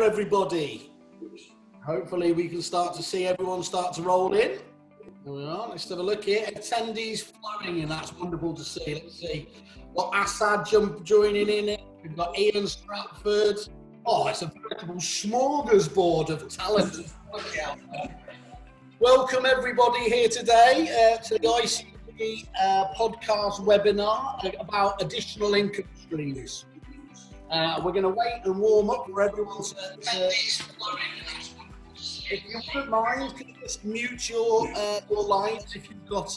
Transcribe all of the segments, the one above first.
everybody. Hopefully we can start to see everyone start to roll in. There we are. Let's have a look here. Attendees flowing in. That's wonderful to see. Let's see. Got Assad joining in. We've got Ian Stratford. Oh, it's a veritable smorgasbord of talent. Welcome everybody here today to the ICG podcast webinar about additional income streams. We're going to wait and warm up for everyone to if you wouldn't mind, could you just mute your lines if you've got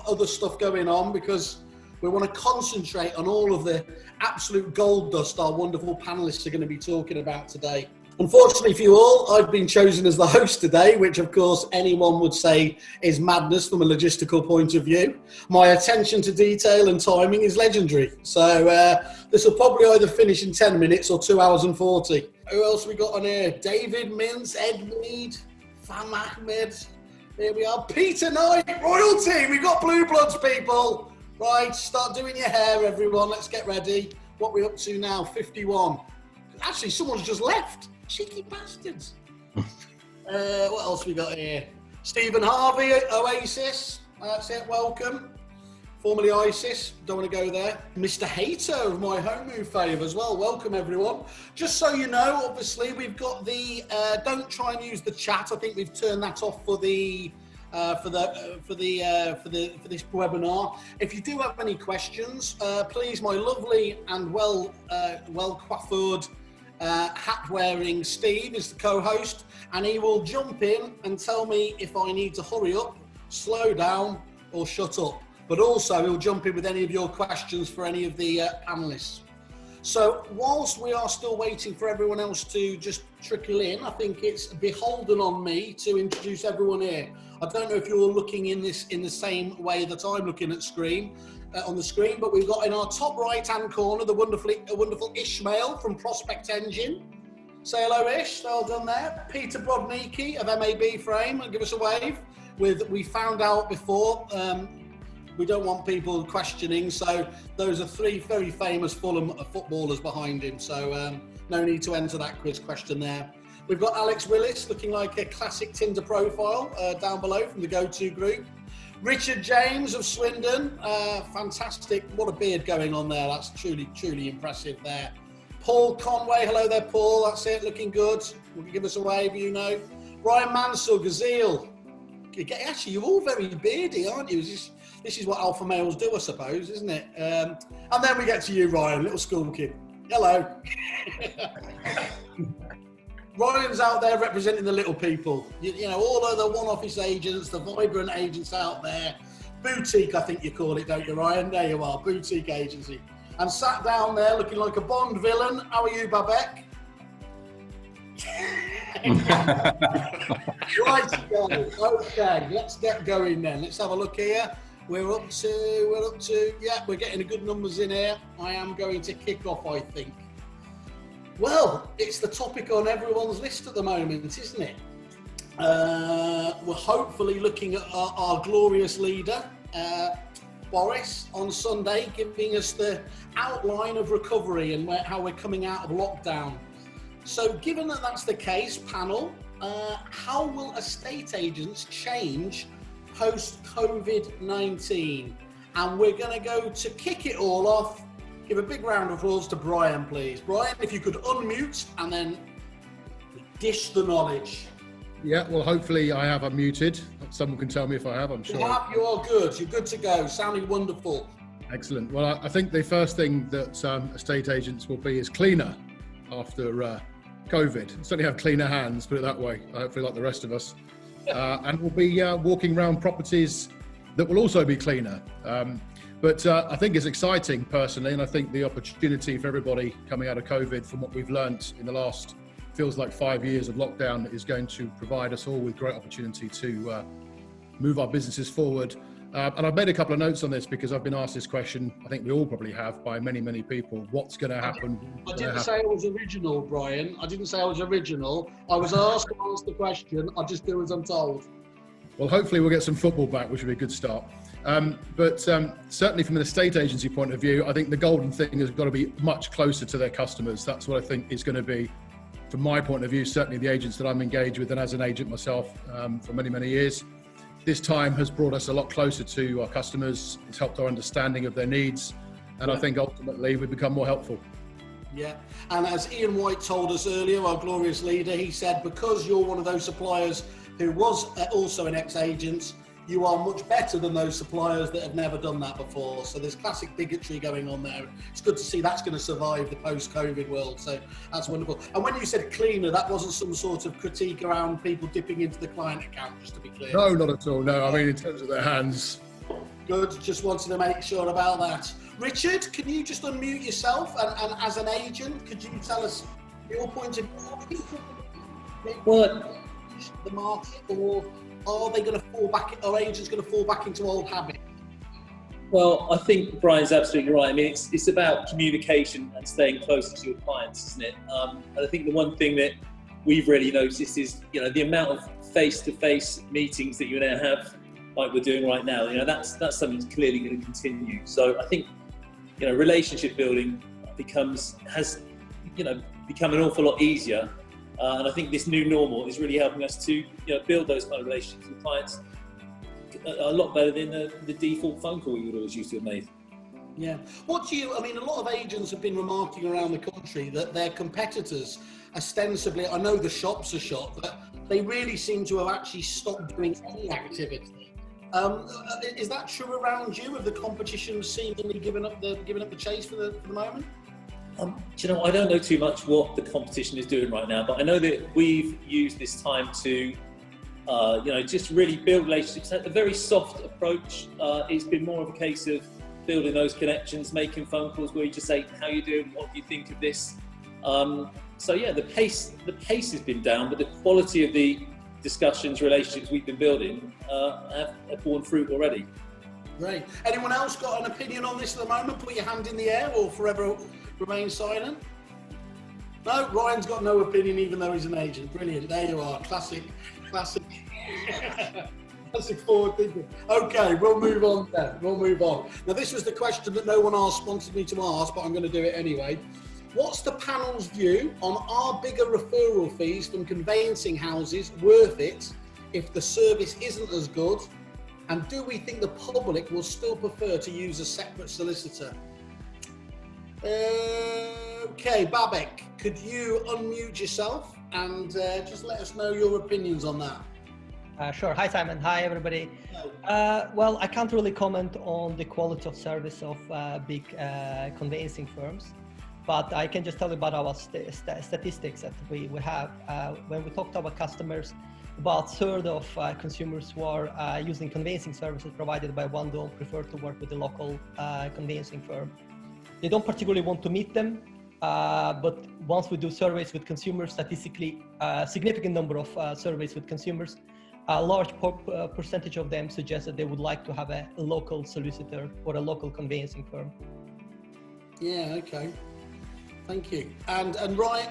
other stuff going on, because we want to concentrate on all of the absolute gold dust our wonderful panelists are going to be talking about today. Unfortunately for you all, I've been chosen as the host today, which of course anyone would say is madness from a logistical point of view. My attention to detail and timing is legendary. So this will probably either finish in 10 minutes or 2 hours and 40. Who else we got on here? David Mintz, Ed Mead, Fam Ahmed. Here we are. Peter Knight, royalty. We've got blue bloods, people. Right, start doing your hair, everyone. Let's get ready. What are we up to now? 51. Actually, someone's just left. Cheeky bastards. What else we got here? Stephen Harvey, Oasis. That's it, welcome. Formerly ISIS, don't want to go there. Mr. Hater of my home move fave as well. Welcome everyone. Just so you know, obviously we've got the. Don't try and use the chat. I think we've turned that off for this webinar. If you do have any questions, please, my lovely and well coiffured, hat-wearing Steve is the co-host, and he will jump in and tell me if I need to hurry up, slow down, or shut up. But also, he'll jump in with any of your questions for any of the panelists. So, whilst we are still waiting for everyone else to just trickle in, I think it's beholden on me to introduce everyone here. I don't know if you're looking in the same way that I'm looking at on the screen, but we've got in our top right-hand corner the wonderful Ishmael from Prospect Engine. Say hello, Ish. Well done there. Peter Brodnicki of MAB Frame. Give us a wave. We found out before. We don't want people questioning, so those are three very famous Fulham footballers behind him. So no need to enter that quiz question there. We've got Alex Willis, looking like a classic Tinder profile down below from the Go-To group. Richard James of Swindon, fantastic. What a beard going on there. That's truly impressive there. Paul Conway, hello there, Paul. That's it, looking good. Will you give us a wave, you know. Brian Mansell, Gazelle. Actually, you're all very beardy, aren't you? This is what alpha males do, I suppose, isn't it? And then we get to you, Ryan, little school kid. Hello. Ryan's out there representing the little people. You know, all of the one-office agents, the vibrant agents out there. Boutique, I think you call it, don't you, Ryan? There you are, boutique agency. And sat down there looking like a Bond villain. How are you, Babek? Right, go. Okay, let's get going then. Let's have a look here. We're up to, yeah, we're getting a good numbers in here. I am going to kick off, I think. Well, it's the topic on everyone's list at the moment, isn't it? We're hopefully looking at our glorious leader, Boris, on Sunday, giving us the outline of recovery and how we're coming out of lockdown. So given that that's the case, panel, how will estate agents change post-COVID-19? And we're going to go to kick it all off. Give a big round of applause to Brian, please. Brian, if you could unmute and then dish the knowledge. Yeah, well, hopefully I have unmuted. Someone can tell me if I have, I'm sure. You have, you are good. You're good to go. Sounding wonderful. Excellent. Well, I think the first thing that estate agents will be is cleaner after COVID. Certainly have cleaner hands, put it that way, hopefully like the rest of us. And we'll be walking around properties that will also be cleaner. But I think it's exciting personally, and I think the opportunity for everybody coming out of COVID, from what we've learnt in the last, feels like 5 years of lockdown, is going to provide us all with great opportunity to move our businesses forward. And I've made a couple of notes on this because I've been asked this question, I think we all probably have, by many people. What's going to happen? I didn't say I was original, Brian. I didn't say I was original. I was asked to ask the question. I just do as I'm told. Well, hopefully we'll get some football back, which would be a good start. But certainly from an estate agency point of view, I think the golden thing has got to be much closer to their customers. That's what I think is going to be from my point of view, certainly the agents that I'm engaged with and as an agent myself for many, many years, this time has brought us a lot closer to our customers. It's helped our understanding of their needs. And I think ultimately we've become more helpful. Yeah, and as Ian White told us earlier, our glorious leader, he said, because you're one of those suppliers who was also an ex-agent, you are much better than those suppliers that have never done that before. So there's classic bigotry going on there. It's good to see that's going to survive the post-COVID world. So that's wonderful. And when you said cleaner, that wasn't some sort of critique around people dipping into the client account, just to be clear. No, not at all. No, I mean, in terms of their hands. Good, just wanted to make sure about that. Richard, can you just unmute yourself? And as an agent, could you tell us your point of view? Well, the market, or are they going to fall back? Are agents going to fall back into old habits? Well, I think Brian's absolutely right. I mean, it's about communication and staying closer to your clients, isn't it? And I think the one thing that we've really noticed is, the amount of face-to-face meetings that you now have, like we're doing right now. That's something that's clearly going to continue. So I think, relationship building has become an awful lot easier. And I think this new normal is really helping us to build those kind of relationships with clients a lot better than the default phone call you would always used to have made. Yeah. A lot of agents have been remarking around the country that their competitors ostensibly, I know the shops are shut, but they really seem to have actually stopped doing any activity. Is that true around you? Have the competition seemingly given up the chase for the moment? I don't know too much what the competition is doing right now, but I know that we've used this time to, just really build relationships. A very soft approach. It's been more of a case of building those connections, making phone calls where you just say, "How you doing? What do you think of this?" The pace has been down, but the quality of the discussions, relationships we've been building have borne fruit already. Great. Anyone else got an opinion on this at the moment? Put your hand in the air or forever remain silent. No, Ryan's got no opinion even though he's an agent. Brilliant. There you are. Classic forward thinking. Okay, we'll move on then. Now this was the question that no one wanted me to ask, but I'm going to do it anyway. What's the panel's view on are bigger referral fees from conveyancing houses worth it if the service isn't as good? And do we think the public will still prefer to use a separate solicitor? Okay, Babek, could you unmute yourself and just let us know your opinions on that? Sure. Hi, Simon. Hi, everybody. Well, I can't really comment on the quality of service of big conveyancing firms, but I can just tell you about our statistics that we have. When we talk to our customers, about a third of consumers who are using conveyancing services provided by one don't prefer to work with the local conveyancing firm. They don't particularly want to meet them, but once we do surveys with consumers, statistically, a significant number of surveys with consumers, a large percentage of them suggest that they would like to have a local solicitor or a local conveyancing firm. Yeah, okay. Thank you. And Ryan,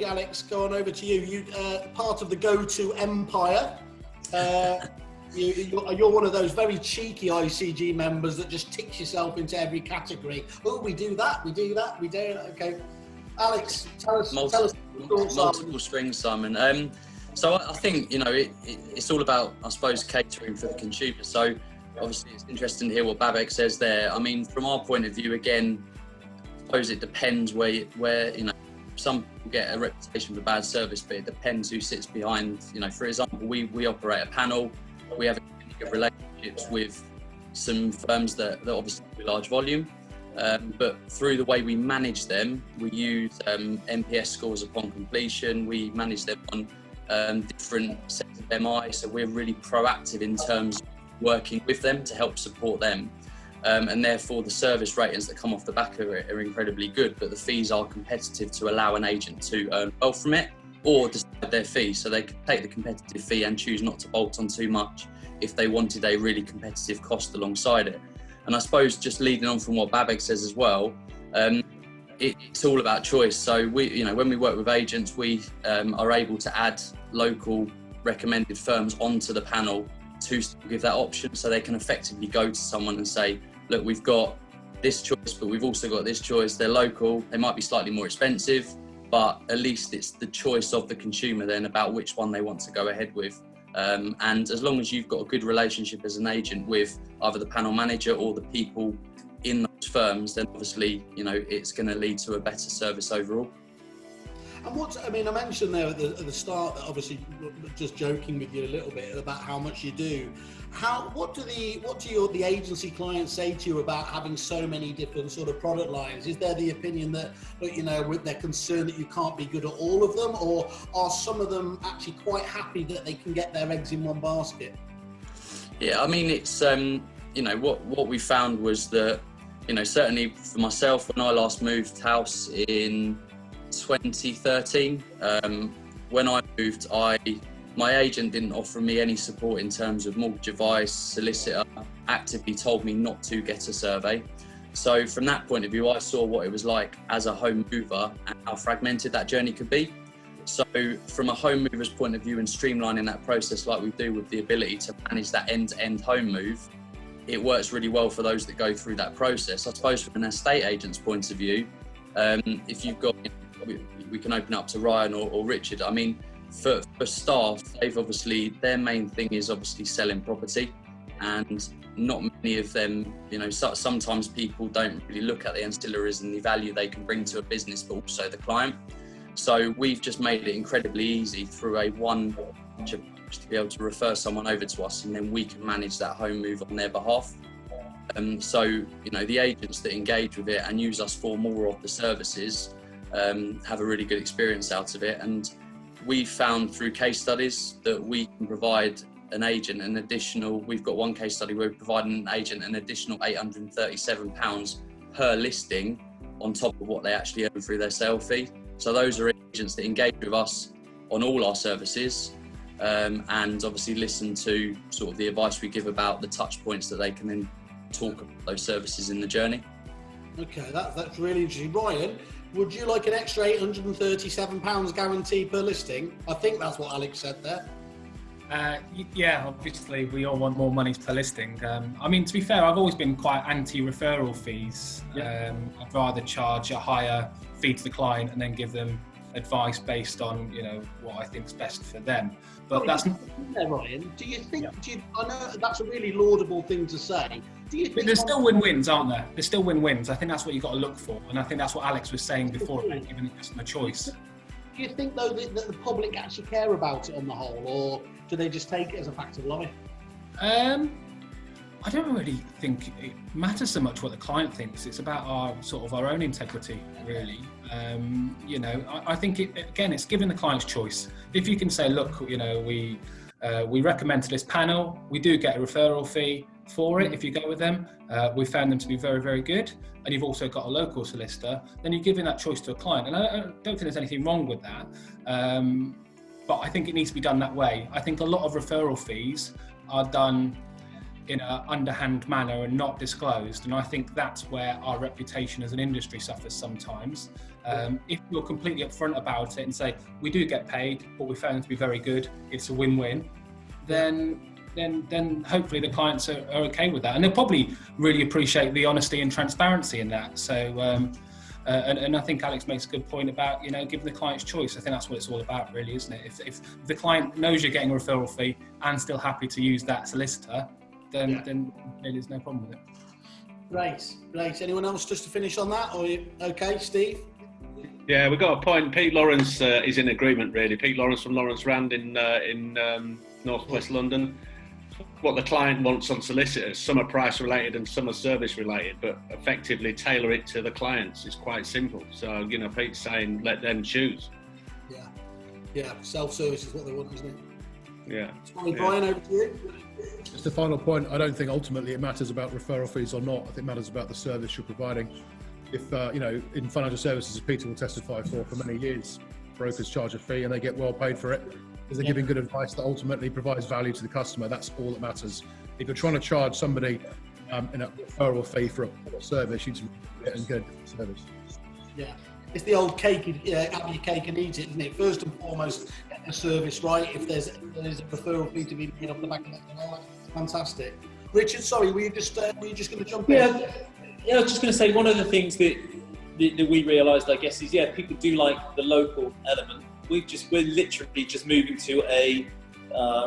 Alex, go on over to you. You part of the Go-To Empire. You're one of those very cheeky ICG members that just ticks yourself into every category. Oh, we do that. Okay. Alex, tell us. Multiple strings, Simon. So I think, it's all about, I suppose, catering for the consumer. So obviously it's interesting to hear what Babek says there. I mean, from our point of view, again, I suppose it depends where some people get a reputation for bad service, but it depends who sits behind. For example, we operate a panel. We have good relationships with some firms that obviously do large volume, but through the way we manage them, we use NPS scores upon completion. We manage them on different sets of MI, so we're really proactive in terms of working with them to help support them. And therefore the service ratings that come off the back of it are incredibly good, but the fees are competitive to allow an agent to earn well from it or decide their fee. So they could take the competitive fee and choose not to bolt on too much if they wanted a really competitive cost alongside it. And I suppose just leading on from what Babek says as well, it's all about choice. So when we work with agents, we are able to add local recommended firms onto the panel to give that option, so they can effectively go to someone and say, look, we've got this choice, but we've also got this choice. They're local, they might be slightly more expensive, but at least it's the choice of the consumer then about which one they want to go ahead with. And as long as you've got a good relationship as an agent with either the panel manager or the people in those firms, then obviously, you know, it's going to lead to a better service overall. And I mentioned there at the start, obviously, just joking with you a little bit about how much you do. What do the agency clients say to you about having so many different sort of product lines? Is there the opinion that, you know, they're concerned that you can't be good at all of them, or are some of them actually quite happy that they can get their eggs in one basket? Yeah, I mean, it's you know, what we found was that, you know, certainly for myself, when I last moved house in 2013, when I moved, my agent didn't offer me any support in terms of mortgage advice. Solicitor actively told me not to get a survey. So from that point of view, I saw what it was like as a home mover and how fragmented that journey could be. So from a home mover's point of view and streamlining that process like we do with the ability to manage that end-to-end home move, it works really well for those that go through that process. I suppose from an estate agent's point of view, if you've got, we can open up to Ryan or Richard. I mean, for staff, their main thing is obviously selling property, and not many of them, you know, sometimes people don't really look at the ancillaries and the value they can bring to a business, but also the client. So we've just made it incredibly easy through a one to be able to refer someone over to us, and then we can manage that home move on their behalf. So, you know, the agents that engage with it and use us for more of the services have a really good experience out of it. And we found through case studies that we can provide an agent an additional, we've got one case study where we provide an agent an additional £837 per listing on top of what they actually earn through their sale fee. So those are agents that engage with us on all our services, and obviously listen to sort of the advice we give about the touch points that they can then talk about those services in the journey. Okay, that's really interesting. Ryan, would you like an extra £837 guarantee per listing? I think that's what Alex said there. Yeah, obviously we all want more money per listing. I mean, to be fair, I've always been quite anti-referral fees. Yeah. I'd rather charge a higher fee to the client and then give them advice based on, you know, what I think is best for them. But that's not there, Ryan. Do you think? Yeah. I know that's a really laudable thing to say. Do you think there's still win-wins, aren't there? There's still win-wins. I think that's what you've got to look for, and I think that's what Alex was saying before about giving the customer choice. Do you think though that the public actually care about it on the whole, or do they just take it as a fact of life? I don't really think it matters so much what the client thinks. It's about our own integrity, really. You know, I think it's giving the clients choice. If you can say, look, you know, we recommend to this panel, we do get a referral fee for it if you go with them. We found them to be very, very good, and you've also got a local solicitor. Then you're giving that choice to a client, and I don't think there's anything wrong with that. But I think it needs to be done that way. I think a lot of referral fees are done in an underhand manner and not disclosed, and I think that's where our reputation as an industry suffers sometimes. If you're completely upfront about it and say, we do get paid, but we found them to be very good, it's a win-win, then hopefully the clients are okay with that, and they'll probably really appreciate the honesty and transparency in that. So and I think Alex makes a good point about, you know, giving the client's choice. I think that's what it's all about, really, isn't it? If the client knows you're getting a referral fee and still happy to use that solicitor, then there's no problem with it. Great. Anyone else just to finish on that? Or you okay, Steve? Yeah, we've got a point. Pete Lawrence is in agreement, really. Pete Lawrence from Lawrence Rand in northwest London. What the client wants on solicitors, some are price related and some are service related, but effectively tailor it to the clients. It's quite simple. So, you know, Pete's saying let them choose. Yeah. Self-service is what they want, isn't it? Yeah. Sorry, Brian, over to you. Just a final point, I don't think ultimately it matters about referral fees or not. I think it matters about the service you're providing. If, you know, in financial services, as Peter will testify for many years, brokers charge a fee and they get well paid for it because they're giving good advice that ultimately provides value to the customer. That's all that matters. If you're trying to charge somebody in a referral fee for a service, you need to get a different service. Yeah. It's the old cake, have your cake and eat it, isn't it? First and foremost, get the service right. If there's a referral fee to be made off the back of that, fantastic. Richard, sorry, were you just going to jump in? Yeah, I was just going to say one of the things that that we realised, I guess, is people do like the local element. We're literally just moving to a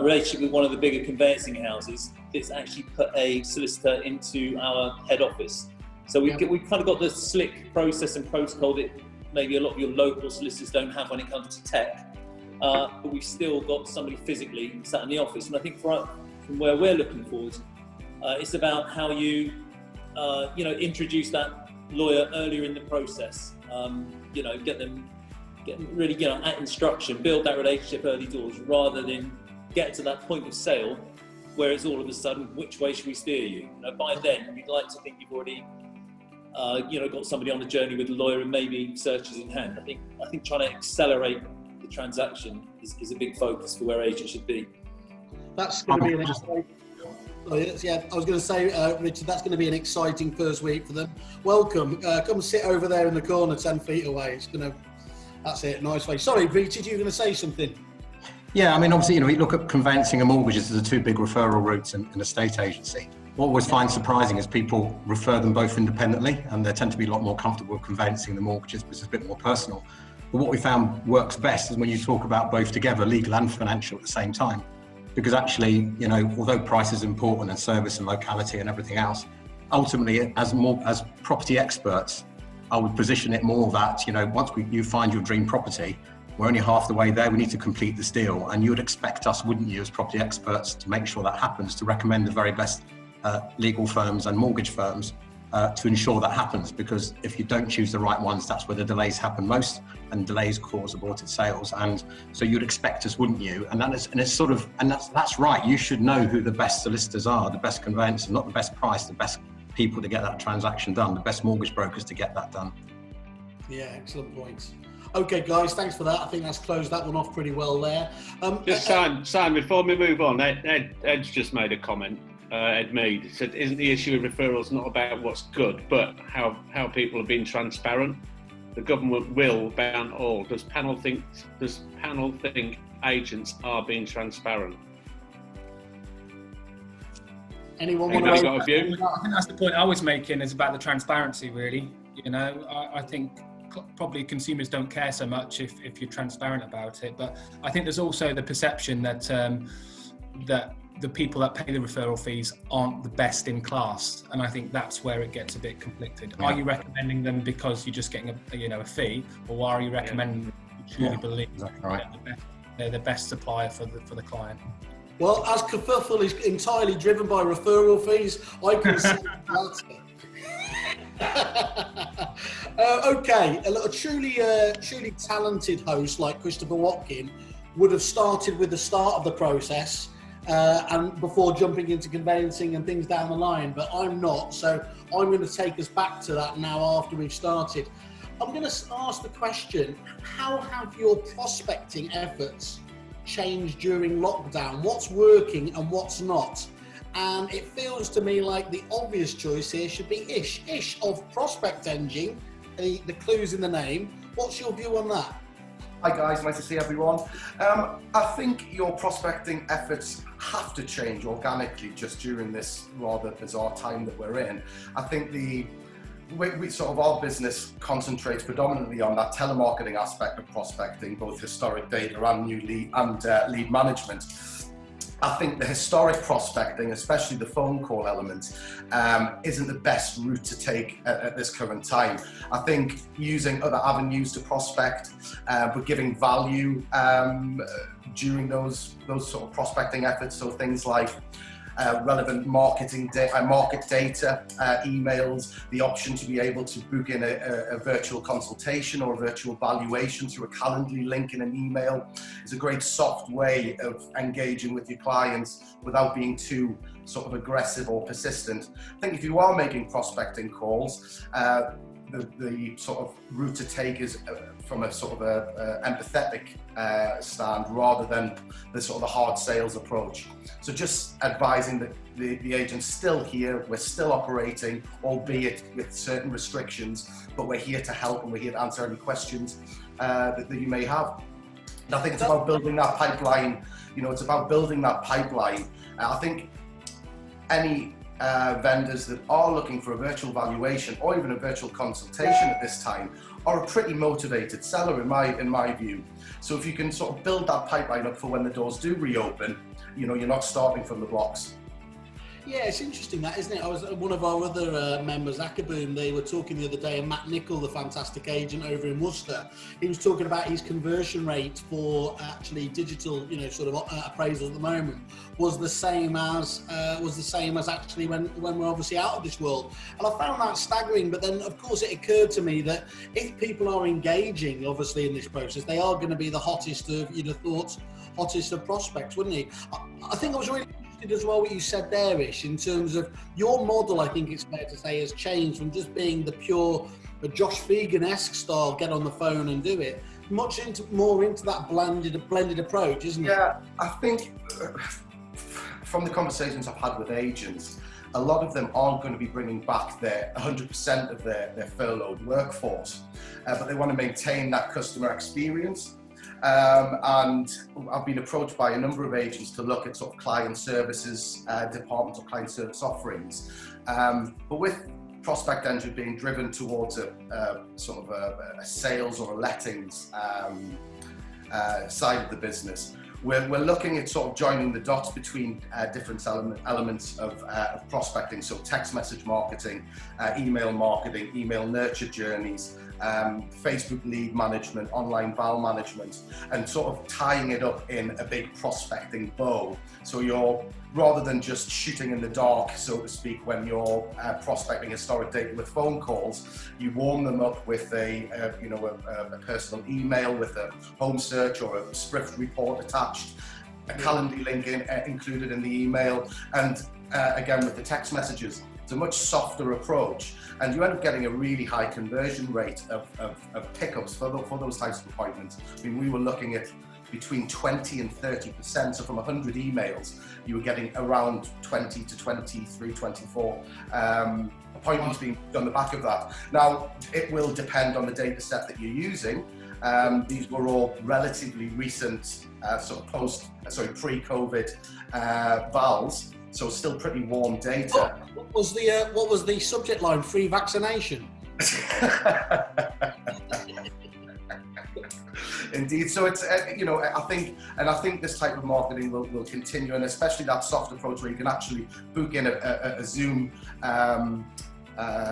relationship with one of the bigger conveyancing houses that's actually put a solicitor into our head office. So we've kind of got the slick process and protocol that maybe a lot of your local solicitors don't have when it comes to tech. But we've still got somebody physically sat in the office. And I think from where we're looking forward, it's about how you, introduce that lawyer earlier in the process. Get them really, at instruction, build that relationship early doors, rather than get to that point of sale where it's all of a sudden, which way should we steer you? By then, you'd like to think you've already, got somebody on the journey with the lawyer and maybe searches in hand. I think trying to accelerate the transaction is a big focus for where agents should be. That's going to be an exciting. I was going to say, Richard, that's going to be an exciting first week for them. Welcome. Come sit over there in the corner, 10 feet away. That's it. Nice way. Sorry, Richard, you were going to say something. Yeah, I mean, obviously, we look at conveyancing and mortgages as the two big referral routes in a estate agency. What I always find surprising is people refer them both independently, and they tend to be a lot more comfortable with conveyancing than mortgages because it's a bit more personal. But what we found works best is when you talk about both together, legal and financial at the same time. Because actually, although price is important and service and locality and everything else, ultimately, as property experts, I would position it more that, once you find your dream property, we're only half the way there, we need to complete this deal. And you would expect us, wouldn't you, as property experts, to make sure that happens, to recommend the very best legal firms and mortgage firms to ensure that happens. Because if you don't choose the right ones, that's where the delays happen most, and delays cause aborted sales. And so you'd expect us, wouldn't you? And that's right. You should know who the best solicitors are, the best conveyancers, not the best price, the best people to get that transaction done, the best mortgage brokers to get that done. Yeah, excellent points. Okay, guys, thanks for that. I think that's closed that one off pretty well there. Simon, before we move on, Ed's just made a comment. Ed Mead, he said, isn't the issue with referrals not about what's good, but how people are being transparent? The government will ban all. Does panel think agents are being transparent? Anyone got a view? I think that's the point I was making, is about the transparency, really. I think probably consumers don't care so much if you're transparent about it, but I think there's also the perception that that the people that pay the referral fees aren't the best in class, and I think that's where it gets a bit conflicted. Yeah. Are you recommending them because you're just getting a fee, or are you recommending them because you truly believe they're the best supplier for the client? Well, as kerfuffle is entirely driven by referral fees, I can see that. Okay, a truly talented host like Christopher Watkin would have started with the start of the process and before jumping into conveyancing and things down the line, but I'm not, so I'm going to take us back to that now after we've started. I'm going to ask the question, how have your prospecting efforts changed during lockdown? What's working and what's not? And it feels to me like the obvious choice here should be Ish of Prospect Engine, the clues in the name. What's your view on that? Hi guys, nice to see everyone. I think your prospecting efforts have to change organically just during this rather bizarre time that we're in. I think we sort of, our business concentrates predominantly on that telemarketing aspect of prospecting, both historic data and new lead management. I think the historic prospecting, especially the phone call element, isn't the best route to take at this current time. I think using other avenues to prospect, but giving value during those sort of prospecting efforts, so things like relevant market data, emails, the option to be able to book in a virtual consultation or a virtual valuation through a Calendly link in an email is a great soft way of engaging with your clients without being too sort of aggressive or persistent. I think if you are making prospecting calls, the sort of route to take is from a sort of a empathetic stand rather than the sort of the hard sales approach. So just advising that the agent's still here, we're still operating, albeit with certain restrictions, but we're here to help and we're here to answer any questions that you may have. And I think it's about building that pipeline. It's about building that pipeline. I think any vendors that are looking for a virtual valuation or even a virtual consultation at this time are a pretty motivated seller in my view. So if you can sort of build that pipeline up for when the doors do reopen, you know, you're not starting from the blocks. Yeah, it's interesting that, isn't it? I was one of our other members, Akaboom, they were talking the other day, and Matt Nichol, the fantastic agent over in Worcester, he was talking about his conversion rate for actually digital, you know, sort of appraisals at the moment was the same as actually when we're obviously out of this world. And I found that staggering. But then, of course, it occurred to me that if people are engaging, obviously, in this process, they are going to be the hottest of, you'd have thought, hottest of prospects, wouldn't he? I think I was really as well what you said there, Ish, in terms of your model. I think it's fair to say has changed from just being the pure Josh Fegan-esque style, get on the phone and do it, more into that blended approach, isn't it? Yeah, I think from the conversations I've had with agents, a lot of them aren't going to be bringing back their 100% of their furloughed workforce, but they want to maintain that customer experience. And I've been approached by a number of agents to look at sort of client services departments or client service offerings. But with Prospect Engine being driven towards a sort of a sales or a lettings side of the business, we're looking at sort of joining the dots between different elements of prospecting. So text message marketing, email marketing, email nurture journeys, Facebook lead management, online val management, and sort of tying it up in a big prospecting bow. So you're, rather than just shooting in the dark, so to speak, when you're prospecting historic data with phone calls, you warm them up with a personal email with a home search or a Swift report attached, a Calendly link included in the email, and again with the text messages. It's a much softer approach, and you end up getting a really high conversion rate of pickups for those types of appointments. I mean, we were looking at between 20 and 30%, so from 100 emails, you were getting around 20 to 23, 24 appointments being on the back of that. Now, it will depend on the data set that you're using. These were all relatively recent, pre-COVID vals. So still pretty warm data. What was the subject line? Free vaccination. Indeed. So it's I think this type of marketing will continue, and especially that soft approach where you can actually book in a Zoom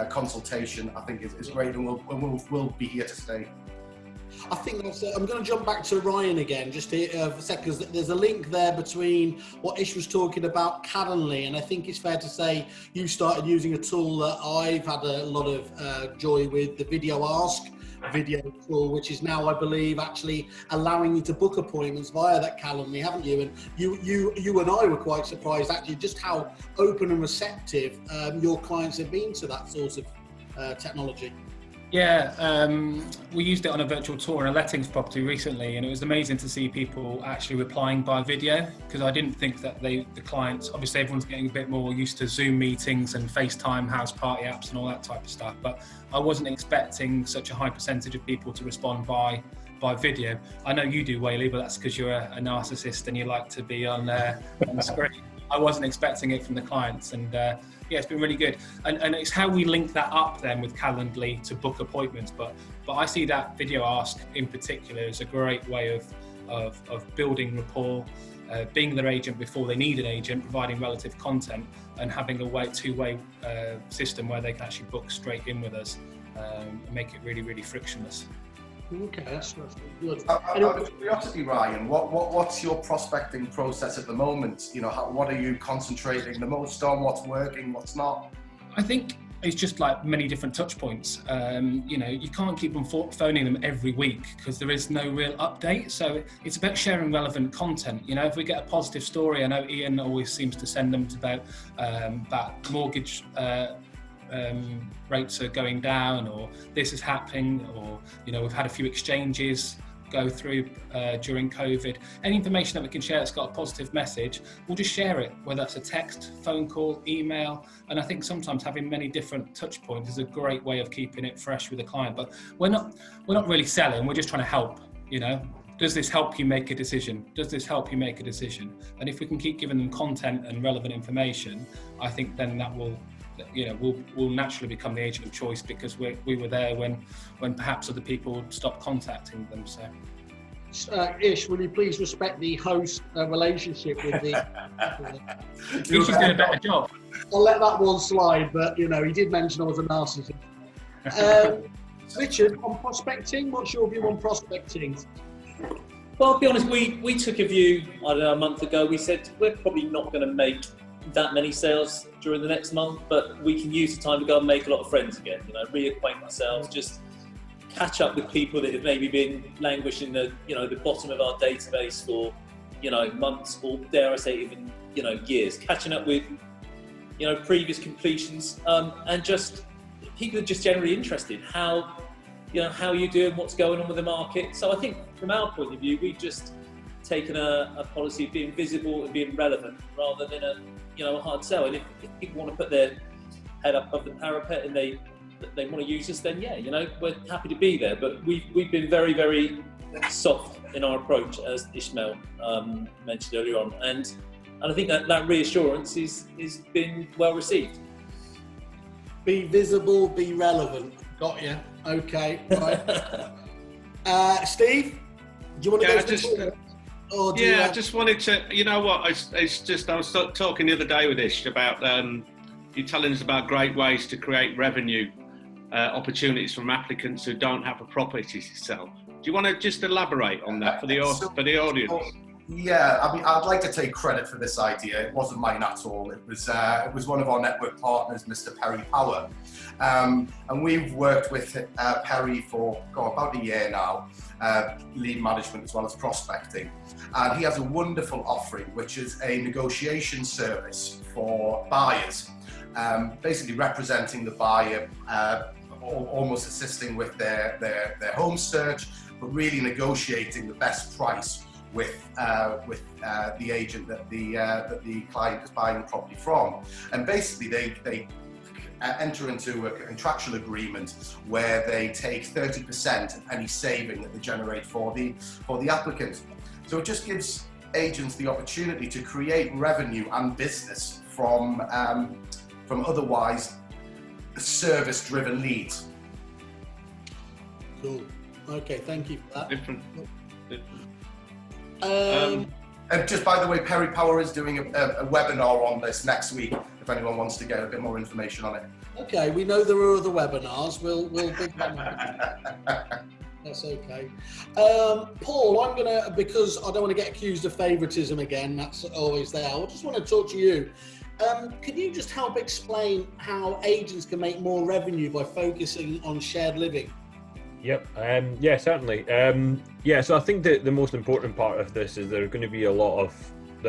consultation. I think is great, and we'll be here to stay. I think that's it. I'm going to jump back to Ryan again, just here for a second, because there's a link there between what Ish was talking about, Calendly, and I think it's fair to say you started using a tool that I've had a lot of joy with, the Video Ask video tool, which is now, I believe, actually allowing you to book appointments via that Calendly, haven't you? And you and I were quite surprised, actually, just how open and receptive your clients have been to that sort of technology. Yeah, we used it on a virtual tour in a lettings property recently, and it was amazing to see people actually replying by video, because I didn't think that the clients, obviously everyone's getting a bit more used to Zoom meetings and FaceTime, house party apps and all that type of stuff, but I wasn't expecting such a high percentage of people to respond by video. I know you do, Whaley, but that's because you're a narcissist and you like to be on the screen. I wasn't expecting it from the clients, and yeah, it's been really good. And it's how we link that up then with Calendly to book appointments. But I see that Video Ask in particular as a great way of building rapport, being their agent before they need an agent, providing relative content, and having a two-way system where they can actually book straight in with us and make it really, really frictionless. Okay, that's good. Out of curiosity, Ryan, what's your prospecting process at the moment? You know, what are you concentrating the most on? What's working? What's not? I think it's just like many different touch points. You can't keep on phoning them every week because there is no real update. So it's about sharing relevant content. You know, if we get a positive story, I know Ian always seems to send them about that mortgage rates are going down, or this is happening, or we've had a few exchanges go through during COVID. Any information that we can share that's got a positive message, we'll just share it, whether that's a text, phone call, email. And I think sometimes having many different touch points is a great way of keeping it fresh with the client. But we're not really selling, we're just trying to help, do does this help you make a decision? Does this help you make a decision? And if we can keep giving them content and relevant information, I think then that will, will naturally become the agent of choice, because we were there when perhaps other people stopped contacting them. So. Ish, will you please respect the host relationship with the... Ish is doing a better job. I'll let that one slide, but he did mention I was a narcissist. Richard, on prospecting, what's your view on prospecting? Well, I'll be honest, we took a view, I don't know, a month ago. We said we're probably not going to make that many sales during the next month, but we can use the time to go and make a lot of friends again, reacquaint ourselves, just catch up with people that have maybe been languishing the bottom of our database for months, or dare I say even years, catching up with previous completions, and just people are just generally interested how you're doing, what's going on with the market. So I think from our point of view, we've just taken a policy of being visible and being relevant rather than a hard sell. And if people want to put their head up above the parapet and they want to use us, then we're happy to be there. But we've been very, very soft in our approach, as Ishmael mentioned earlier on, and I think that reassurance is been well received. Be visible, be relevant. Got you. Okay. Right. Steve, do you want to go? I just wanted to. It's just I was talking the other day with Ish about you telling us about great ways to create revenue opportunities from applicants who don't have a property to sell. Do you want to just elaborate on that for the audience? Yeah, I mean, I'd like to take credit for this idea. It wasn't mine at all. It was one of our network partners, Mr. Perry Power, and we've worked with Perry for about a year now, lead management as well as prospecting. And he has a wonderful offering, which is a negotiation service for buyers, basically representing the buyer, almost assisting with their home search, but really negotiating the best price with the agent that the client is buying the property from. And basically they enter into a contractual agreement where they take 30% of any saving that they generate for the applicant. So it just gives agents the opportunity to create revenue and business from otherwise service-driven leads. Cool. Okay, thank you for that. Different. And just by the way, Perry Power is doing a webinar on this next week, if anyone wants to get a bit more information on it. Okay, we know there are other webinars. We'll big them up. That's okay. Paul, I'm gonna, because I don't want to get accused of favouritism again, that's always there. I just want to talk to you. Can you just help explain how agents can make more revenue by focusing on shared living? Yep. Yeah, certainly. So I think that the most important part of this is there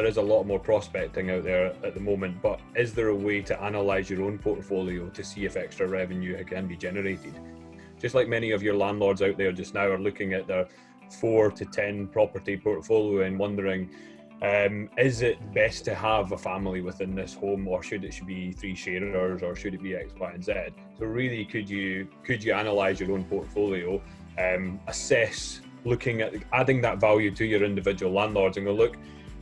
is a lot more prospecting out there at the moment, but is there a way to analyse your own portfolio to see if extra revenue can be generated? Just like many of your landlords out there just now are looking at their 4 to 10 property portfolio and wondering, is it best to have a family within this home, or should it be 3 sharers, or should it be X, Y, and Z? So really, could you analyse your own portfolio, assess, looking at adding that value to your individual landlords, and go, look,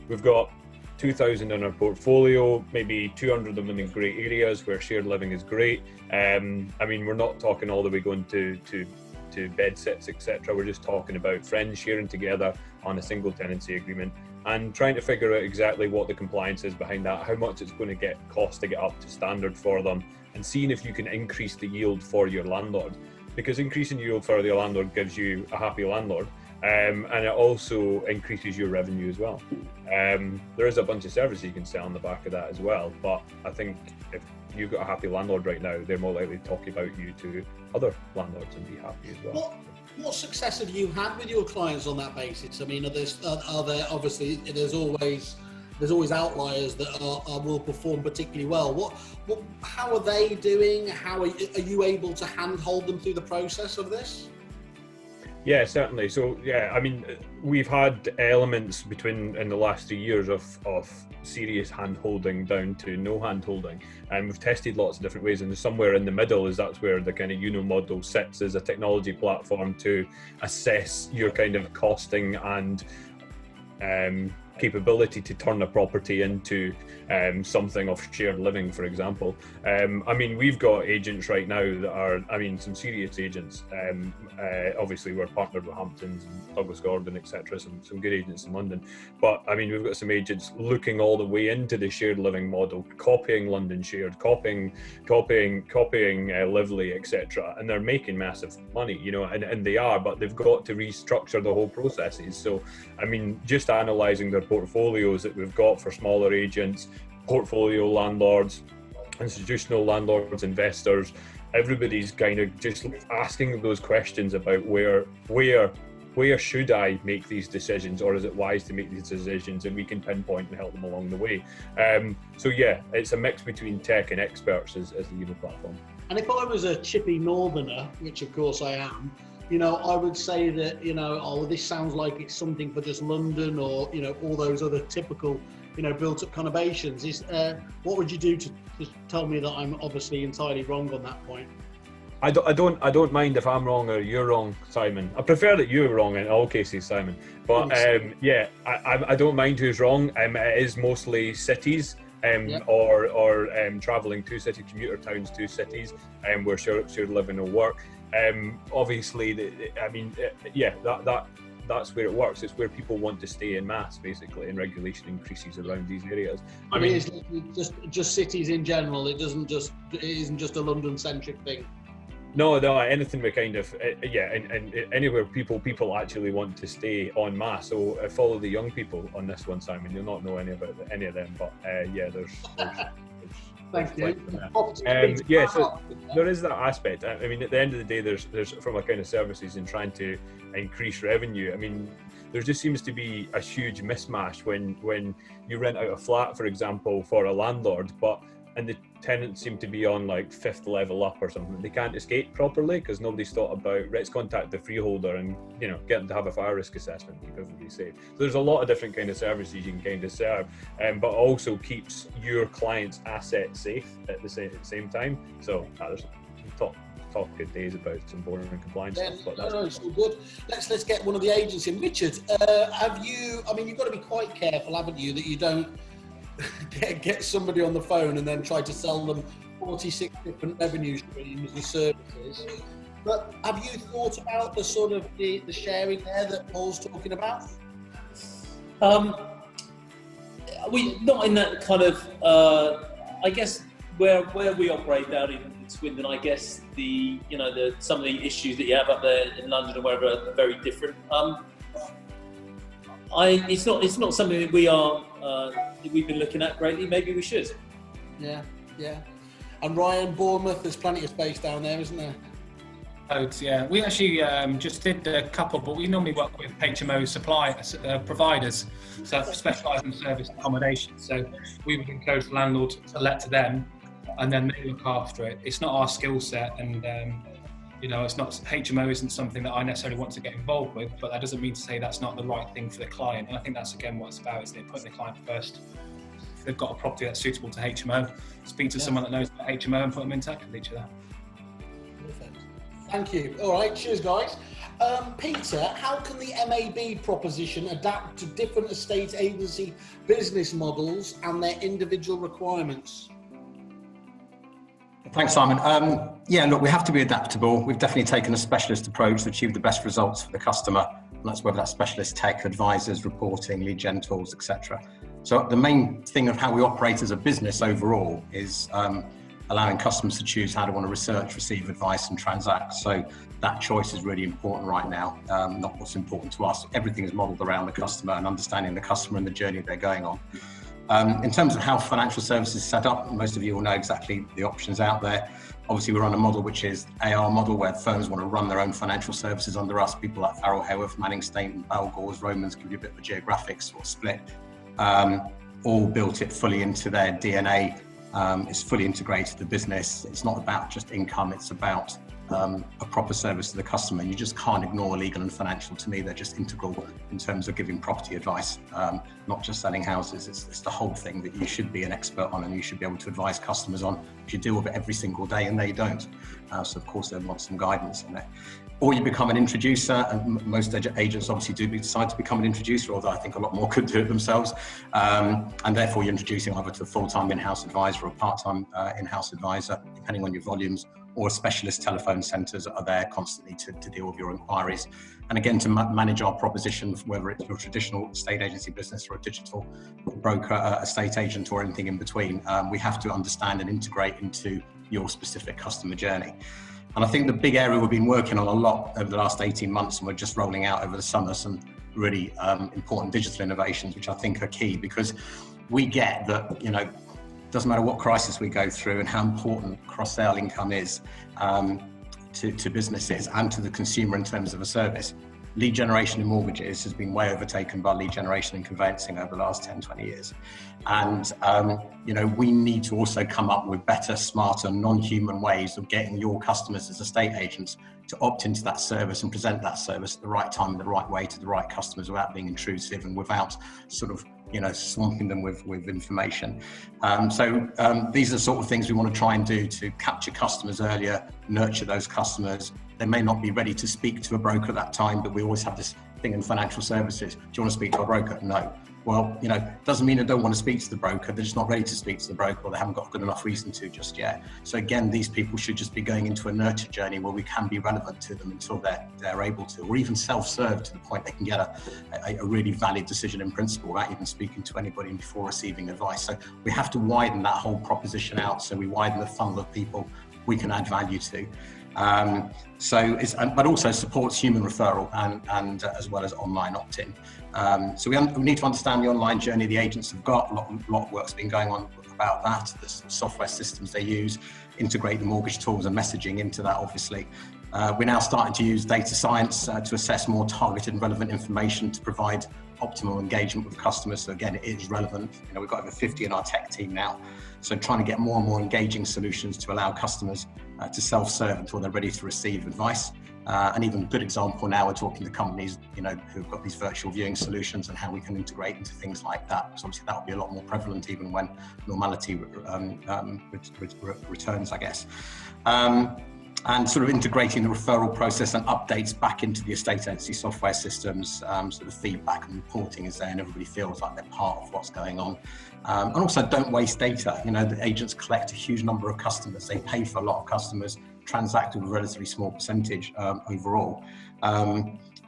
we've got 2,000 in our portfolio, maybe 200 of them in great areas where shared living is great. I mean, we're not talking all the way going to bed sits, etc. We're just talking about friends sharing together on a single tenancy agreement, and trying to figure out exactly what the compliance is behind that, how much it's going to cost to get up to standard for them, and seeing if you can increase the yield for your landlord. Because increasing yield for the landlord gives you a happy landlord, and it also increases your revenue as well. There is a bunch of services you can sell on the back of that as well, but I think if you've got a happy landlord right now, they're more likely to talk about you to other landlords and be happy as well. What success have you had with your clients on that basis? I mean, are there obviously there's always outliers that will perform particularly well. How are they doing? How are you able to handhold them through the process of this? Yeah, certainly. So, yeah, I mean, we've had elements in the last 3 years of serious hand-holding down to no hand-holding, and we've tested lots of different ways, and somewhere in the middle that's where the kind of Uno model sits as a technology platform to assess your kind of costing and capability to turn a property into something of shared living, for example. I mean, we've got agents right now that are, I mean, some serious agents. Obviously, we're partnered with Hamptons and Douglas Gordon, etc. Some good agents in London. But I mean, we've got some agents looking all the way into the shared living model, copying London Shared, copying Lively, etc. And they're making massive money, you know, and they are, but they've got to restructure the whole processes. So, I mean, just analysing their portfolios that we've got for smaller agents, portfolio landlords, institutional landlords, investors, everybody's kind of just asking those questions about where should I make these decisions, or is it wise to make these decisions, and we can pinpoint and help them along the way. So yeah, it's a mix between tech and experts as the Uno platform. And if I was a chippy northerner, which of course I am, you know, I would say that, you know, oh, this sounds like it's something for just London, or, you know, all those other typical, you know, built-up conurbations. What would you do to tell me that I'm obviously entirely wrong on that point? I don't mind if I'm wrong or you're wrong, Simon. I prefer that you're wrong in all cases, Simon. But yeah, I don't mind who's wrong. It is mostly cities. Or travelling to city, commuter towns to cities, where shared living will work. Obviously, that's where it works. It's where people want to stay in mass, basically, and regulation increases around these areas. I mean, it's just cities in general. It isn't just a London-centric thing. No, anything we kind of, and anywhere people actually want to stay en masse. So follow the young people on this one, Simon. You'll not know any of them, but yeah, there's Thank you. Yeah, so there is that aspect. I mean, at the end of the day, there's from a kind of services and trying to increase revenue. I mean, there just seems to be a huge mismatch when you rent out a flat, for example, for a landlord, and the tenants seem to be on like 5th level up or something. They can't escape properly because nobody's thought about, let's contact the freeholder and, you know, get them to have a fire risk assessment to keep everybody safe. So there's a lot of different kind of services you can kind of serve, but also keeps your client's asset safe at the same time. So there's talk good days about some boring and compliance stuff. But no, it's all good. Let's get one of the agents in. Richard, you've got to be quite careful, haven't you, that you don't get somebody on the phone and then try to sell them 46 different revenue streams and services. But have you thought about the sort of the sharing there that Paul's talking about? We not in that kind of. I guess where we operate down in Swindon, I guess some of the issues that you have up there in London or wherever are very different. It's not something that we've been looking at greatly. Maybe we should. Yeah. And Ryan, Bournemouth, there's plenty of space down there, isn't there? Loads, yeah. We actually just did a couple, but we normally work with HMO providers, so specialise in service accommodation. So we would encourage the landlord to let to them, and then they look after it. It's not our skill set, and it's not, HMO isn't something that I necessarily want to get involved with, but that doesn't mean to say that's not the right thing for the client. And I think that's again what it's about, isn't it? Putting the client first. If they've got a property that's suitable to HMO, speak to someone that knows about HMO and put them in touch with each other. Perfect. Thank you. All right, cheers guys. Peter, how can the MAB proposition adapt to different estate agency business models and their individual requirements? Thanks, Simon. Look, we have to be adaptable. We've definitely taken a specialist approach to achieve the best results for the customer, and that's whether that's specialist tech, advisors, reporting, lead gen tools, etc. So the main thing of how we operate as a business overall is allowing customers to choose how they want to research, receive advice and transact. So that choice is really important right now, not what's important to us. Everything is modelled around the customer and understanding the customer and the journey they're going on. In terms of how financial services is set up, most of you will know exactly the options out there. Obviously, we're on a model which is AR model, where firms want to run their own financial services under us. People like Farrell Haworth, Manning Stainton, Balgores, Romans give you a bit of a geographic sort of split. All built it fully into their DNA. It's fully integrated the business. It's not about just income, it's about a proper service to the customer. You just can't ignore legal and financial. To me, they're just integral in terms of giving property advice, not just selling houses. It's the whole thing that you should be an expert on, and you should be able to advise customers on, if you deal with it every single day, and they don't. So of course they want some guidance on it. Or you become an introducer, and most agents obviously do decide to become an introducer, although I think a lot more could do it themselves. And therefore you're introducing either to a full-time in-house advisor or a part-time in-house advisor, depending on your volumes, or specialist telephone centres that are there constantly to deal with your inquiries. And again, to manage our proposition, whether it's your traditional estate agency business or a digital broker, estate agent, or anything in between, we have to understand and integrate into your specific customer journey. And I think the big area we've been working on a lot over the last 18 months, and we're just rolling out over the summer some really important digital innovations, which I think are key, because we get that, you know, doesn't matter what crisis we go through and how important cross-sale income is to businesses and to the consumer in terms of a service. Lead generation in mortgages has been way overtaken by lead generation in conveyancing over the last 10, 20 years. And, you know, we need to also come up with better, smarter, non-human ways of getting your customers as estate agents to opt into that service and present that service at the right time, in the right way to the right customers, without being intrusive and without sort of, you know, swamping them with information. These are the sort of things we want to try and do to capture customers earlier, nurture those customers. They may not be ready to speak to a broker at that time, but we always have this thing in financial services. Do you want to speak to a broker? No. Well, you know, doesn't mean they don't want to speak to the broker. They're just not ready to speak to the broker, or they haven't got good enough reason to just yet. So again, these people should just be going into a nurture journey where we can be relevant to them until they're able to, or even self-serve to the point they can get a really valid decision in principle without even speaking to anybody before receiving advice. So we have to widen that whole proposition out, so we widen the funnel of people we can add value to. But also supports human referral and as well as online opt-in. So we need to understand the online journey the agents have got. A lot of work's been going on about that, the software systems they use, integrate the mortgage tools and messaging into that, obviously. We're now starting to use data science to assess more targeted and relevant information to provide optimal engagement with customers. So again, it is relevant. You know, we've got over 50 in our tech team now. So trying to get more and more engaging solutions to allow customers to self-serve until they're ready to receive advice. And even a good example now, we're talking to companies, you know, who've got these virtual viewing solutions and how we can integrate into things like that. So obviously that will be a lot more prevalent even when normality returns, I guess. And sort of integrating the referral process and updates back into the estate agency software systems, so the feedback and reporting is there and everybody feels like they're part of what's going on. And also don't waste data. You know, the agents collect a huge number of customers. They pay for a lot of customers, transact with a relatively small percentage overall.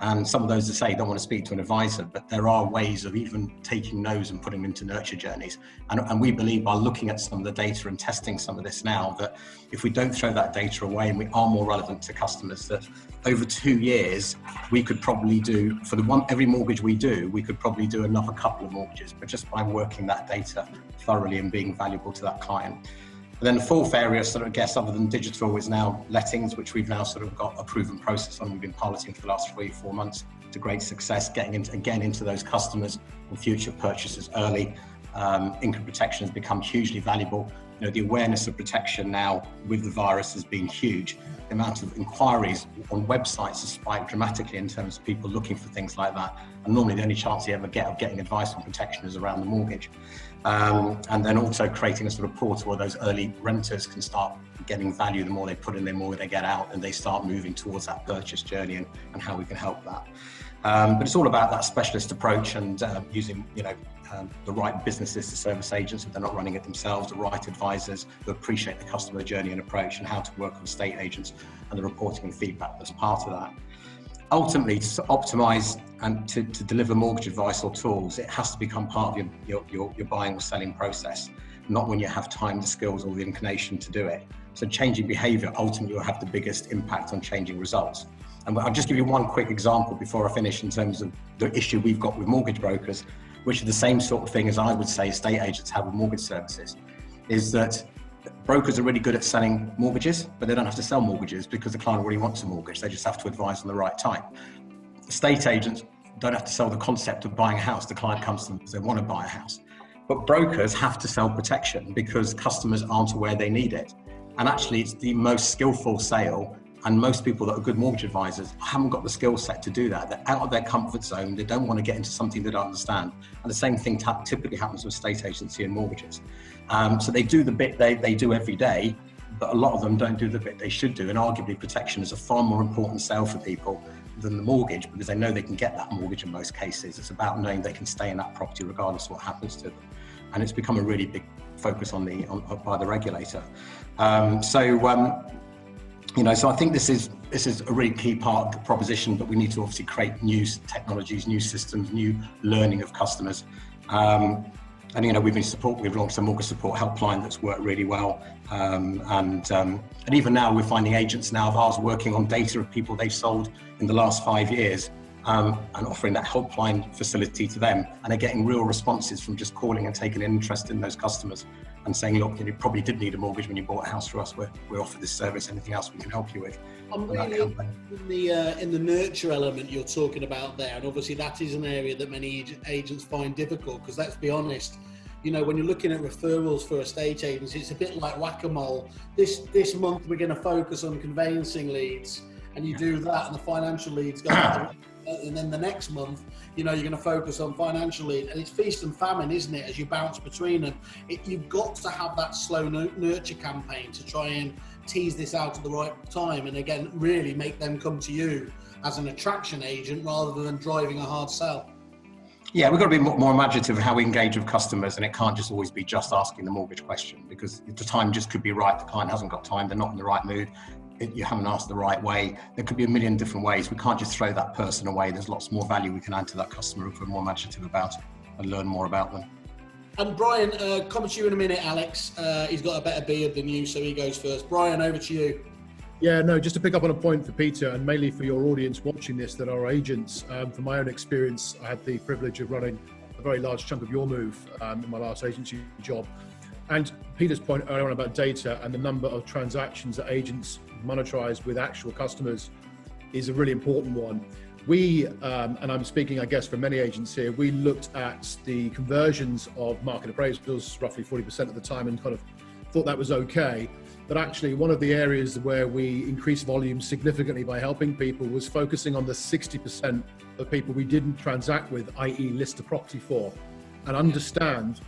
And some of those, as I say, don't want to speak to an advisor, but there are ways of even taking those and putting them into nurture journeys. And we believe by looking at some of the data and testing some of this now, that if we don't throw that data away and we are more relevant to customers, that over 2 years, we could probably do, for every mortgage we do, we could probably do another couple of mortgages, but just by working that data thoroughly and being valuable to that client. And then the fourth area, sort of, I guess, other than digital, is now lettings, which we've now sort of got a proven process on. We've been piloting for the last 3-4 months to great success, getting into those customers and future purchases early. Income protection has become hugely valuable. You know, the awareness of protection now with the virus has been huge. The amount of inquiries on websites has spiked dramatically in terms of people looking for things like that. And normally the only chance you ever get of getting advice on protection is around the mortgage. And then also creating a sort of portal where those early renters can start getting value. The more they put in, the more they get out, and they start moving towards that purchase journey and how we can help that. But it's all about that specialist approach and using, you know, the right businesses to service agents if they're not running it themselves, the right advisors who appreciate the customer journey and approach, and how to work with estate agents and the reporting and feedback that's part of that. Ultimately, to optimize and to deliver mortgage advice or tools, it has to become part of your buying or selling process, not when you have time, the skills, or the inclination to do it. So changing behavior ultimately will have the biggest impact on changing results. And I'll just give you one quick example before I finish in terms of the issue we've got with mortgage brokers, which are the same sort of thing as I would say estate agents have with mortgage services, is that brokers are really good at selling mortgages, but they don't have to sell mortgages because the client already wants a mortgage. They just have to advise on the right time. Estate agents don't have to sell the concept of buying a house. The client comes to them because they want to buy a house. But brokers have to sell protection because customers aren't aware they need it. And actually, it's the most skillful sale And most people that are good mortgage advisors haven't got the skill set to do that. They're out of their comfort zone. They don't want to get into something they don't understand. And the same thing typically happens with estate agency and mortgages. So they do the bit they do every day, but a lot of them don't do the bit they should do. And arguably protection is a far more important sale for people than the mortgage, because they know they can get that mortgage in most cases. It's about knowing they can stay in that property regardless of what happens to them. And it's become a really big focus by the regulator. So I think this is a really key part of the proposition, but we need to obviously create new technologies, new systems, new learning of customers. And we've launched a mortgage support helpline that's worked really well. And even now we're finding agents now of ours working on data of people they've sold in the last 5 years, and offering that helpline facility to them. And they're getting real responses from just calling and taking an interest in those customers and saying, look, you probably did need a mortgage when you bought a house for us. We offer this service. Anything else we can help you with? I'm really in the nurture element you're talking about there, and obviously that is an area that many agents find difficult, because let's be honest, when you're looking at referrals for estate agents, it's a bit like whack-a-mole. This month we're going to focus on conveyancing leads, and you do that, and the financial leads go out. And then the next month, you're going to focus on financial lead, and it's feast and famine, isn't it, as you bounce between them. You've got to have that slow nurture campaign to try and tease this out at the right time, and again, really make them come to you as an attraction agent rather than driving a hard sell. Yeah, we've got to be more imaginative of how we engage with customers, and it can't just always be just asking the mortgage question, because the time just could be right. The client hasn't got time, they're not in the right mood. You haven't asked the right way. There could be a million different ways. We can't just throw that person away. There's lots more value we can add to that customer if we're more imaginative about it and learn more about them. And Brian, coming to you in a minute, Alex. He's got a better beard than you, so he goes first. Brian, over to you. Yeah, no, just to pick up on a point for Peter, and mainly for your audience watching this that are agents. From my own experience, I had the privilege of running a very large chunk of your move in my last agency job. And Peter's point earlier on about data and the number of transactions that agents monetize with actual customers is a really important one. We, and I'm speaking, I guess, for many agents here, we looked at the conversions of market appraisals, roughly 40% of the time, and kind of thought that was okay. But actually, one of the areas where we increased volume significantly by helping people was focusing on the 60% of people we didn't transact with, i.e. list a property for, and understand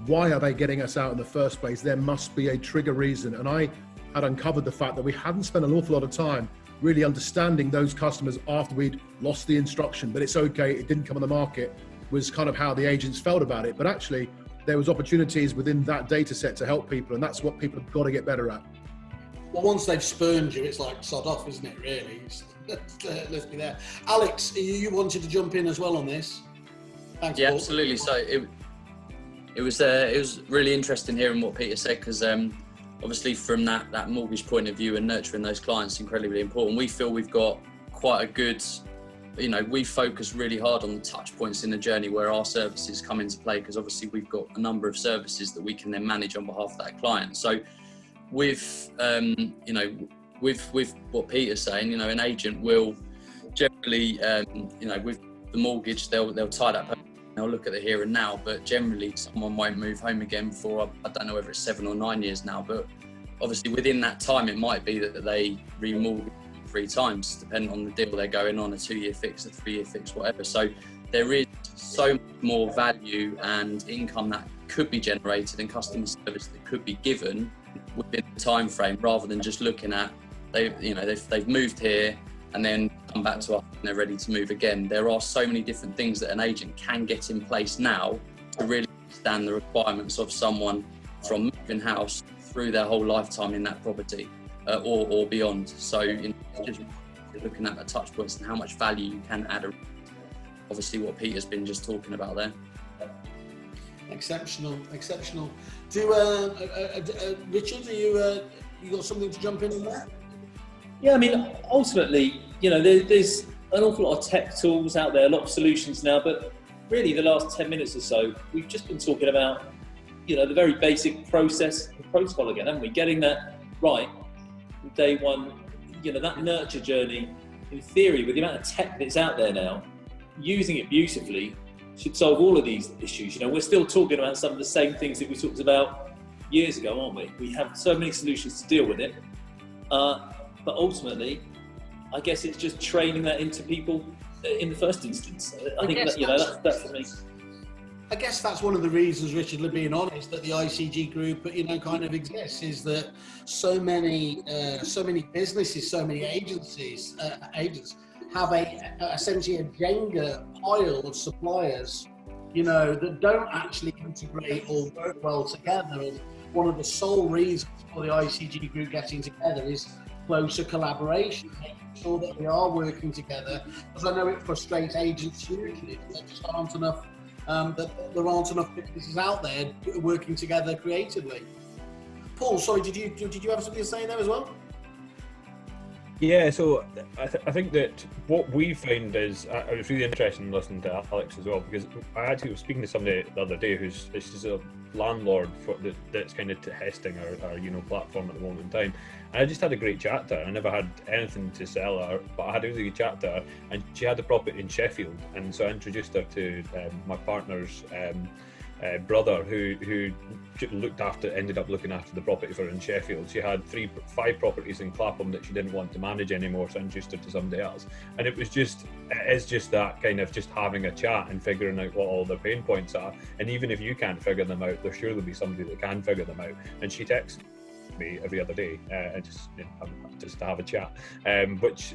why are they getting us out in the first place. There must be a trigger reason. And I had uncovered the fact that we hadn't spent an awful lot of time really understanding those customers after we'd lost the instruction, but it's okay, it didn't come on the market, was kind of how the agents felt about it. But actually, there was opportunities within that data set to help people, and that's what people have got to get better at. Well, once they've spurned you, it's like sod off, isn't it, really? Let's be there. Alex, you wanted to jump in as well on this. Thanks, yeah, Paul. absolutely. So it was really interesting hearing what Peter said, because obviously from that mortgage point of view and nurturing those clients is incredibly important. We feel we've got quite a good, we focus really hard on the touch points in the journey where our services come into play, because obviously we've got a number of services that we can then manage on behalf of that client. So with with what Peter's saying, an agent will generally, with the mortgage, they'll tie that person, they'll look at the here and now, but generally someone won't move home again for, I don't know whether it's 7 or 9 years now, but obviously within that time it might be that they remortgage 3 times, depending on the deal they're going on, a 2-year fix, a 3-year fix, whatever. So there is so much more value and income that could be generated and customer service that could be given within the time frame, rather than just looking at they've moved here and then come back to us and they're ready to move again. There are so many different things that an agent can get in place now to really understand the requirements of someone from moving house through their whole lifetime in that property or beyond. So just looking at the touch points and how much value you can add, obviously what Peter's been just talking about there. Exceptional. Do Richard, you got something to jump in there? Yeah, I mean, ultimately, there's an awful lot of tech tools out there, a lot of solutions now, but really the last 10 minutes or so, we've just been talking about, the very basic process and protocol again, haven't we? Getting that right from day one, that nurture journey, in theory, with the amount of tech that's out there now, using it beautifully should solve all of these issues. We're still talking about some of the same things that we talked about years ago, aren't we? We have so many solutions to deal with it. But ultimately, I guess it's just training that into people in the first instance. I think that, that's for me. I guess that's one of the reasons, Richard, being honest, that the ICG group, kind of exists, is that so many businesses, so many agents have essentially a Jenga pile of suppliers, that don't actually integrate or work well together. And one of the sole reasons for the ICG group getting together is closer collaboration, making sure that we are working together, because I know it frustrates agents hugely. There just aren't enough. That there aren't enough businesses out there working together creatively. Paul, sorry, did you have something to say there as well? Yeah, so I think that what we find is, I was really interested in listening to Alex as well, because I actually was speaking to somebody the other day who's a landlord that's kind of testing our platform at the moment in time, and I just had a great chat to her. I never had anything to sell her, but I had a really good chat to her, and she had a property in Sheffield, and so I introduced her to my partner's brother who ended up looking after the property for her in Sheffield. She had 5 properties in Clapham that she didn't want to manage anymore, so I introduced her to somebody else. And it is just that kind of just having a chat and figuring out what all their pain points are. And even if you can't figure them out, there's sure there'll be somebody that can figure them out. And she texts me every other day and just to have a chat, which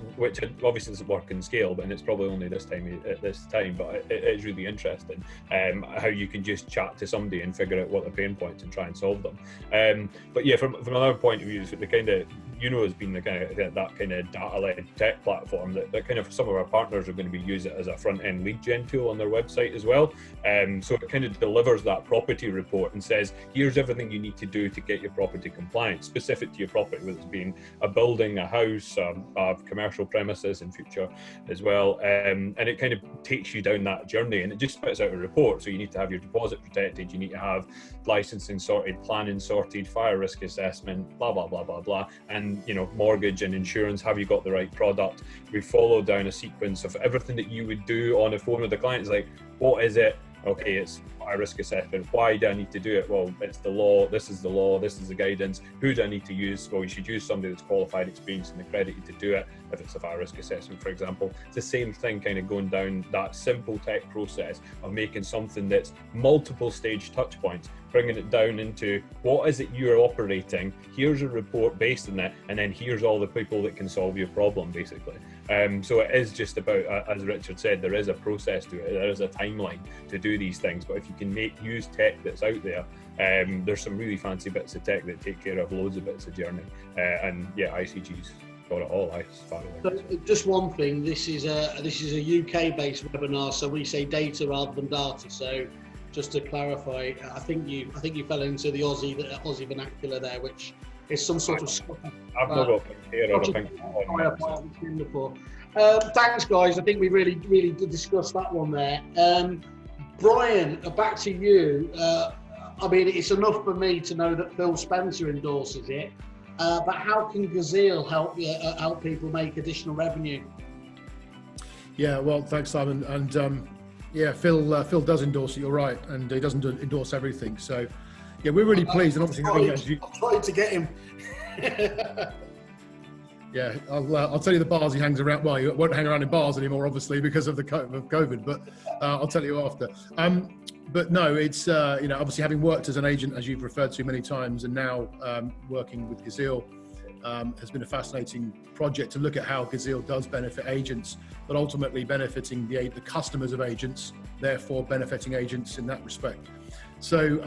obviously doesn't work in scale, and it's probably only this time, but it is really interesting how you can just chat to somebody and figure out what their pain points and try and solve them. But yeah, from another point of view, the kind of has been the kind of that kind of data-led tech platform that kind of some of our partners are going to be using it as a front-end lead gen tool on their website as well. So it kind of delivers that property report and says, here's everything you need to do to get your property compliant, specific to your property, whether it's being a building, a house, commercial premises in future as well. And it kind of takes you down that journey, and it just spits out a report. So you need to have your deposit protected, you need to have licensing sorted, planning sorted, fire risk assessment, blah, blah, blah, blah, blah. And mortgage and insurance, have you got the right product? We follow down a sequence of everything that you would do on a phone with the client. It's like, what is it? Okay, it's fire risk assessment. Why do I need to do it? Well, it's the law, this is the guidance. Who do I need to use? Well, you should use somebody that's qualified, experienced and accredited to do it, if it's a fire risk assessment, for example. It's the same thing, kind of going down that simple tech process of making something that's multiple stage touch points, bringing it down into what is it you're operating, here's a report based on that, and then here's all the people that can solve your problem, basically. So it is just about, as Richard said, there is a process to it, there is a timeline to do these things, but if you can use tech that's out there, there's some really fancy bits of tech that take care of loads of bits of journey, and yeah, ICG's got it all. So just one thing, this is a UK based webinar, so we say data rather than data. So just to clarify, I think you fell into the Aussie vernacular there, which is some sort of I've not got here, I think. Thanks, guys. I think we really did discuss that one there. Brian, back to you. I mean, it's enough for me to know that Phil Spencer endorses it, but how can Gazelle help people make additional revenue? Yeah, well, thanks, Simon. And yeah, Phil does endorse it. You're right, and he doesn't endorse everything. So yeah, we're really pleased, and obviously I've tried to get him. Yeah, I'll tell you the bars he hangs around. Well, he won't hang around in bars anymore, obviously, because of the COVID. But I'll tell you after. But no, it's obviously having worked as an agent, as you've referred to many times, and now working with Gazelle, has been a fascinating project to look at how Gazelle does benefit agents, but ultimately benefiting the customers of agents, therefore benefiting agents in that respect. So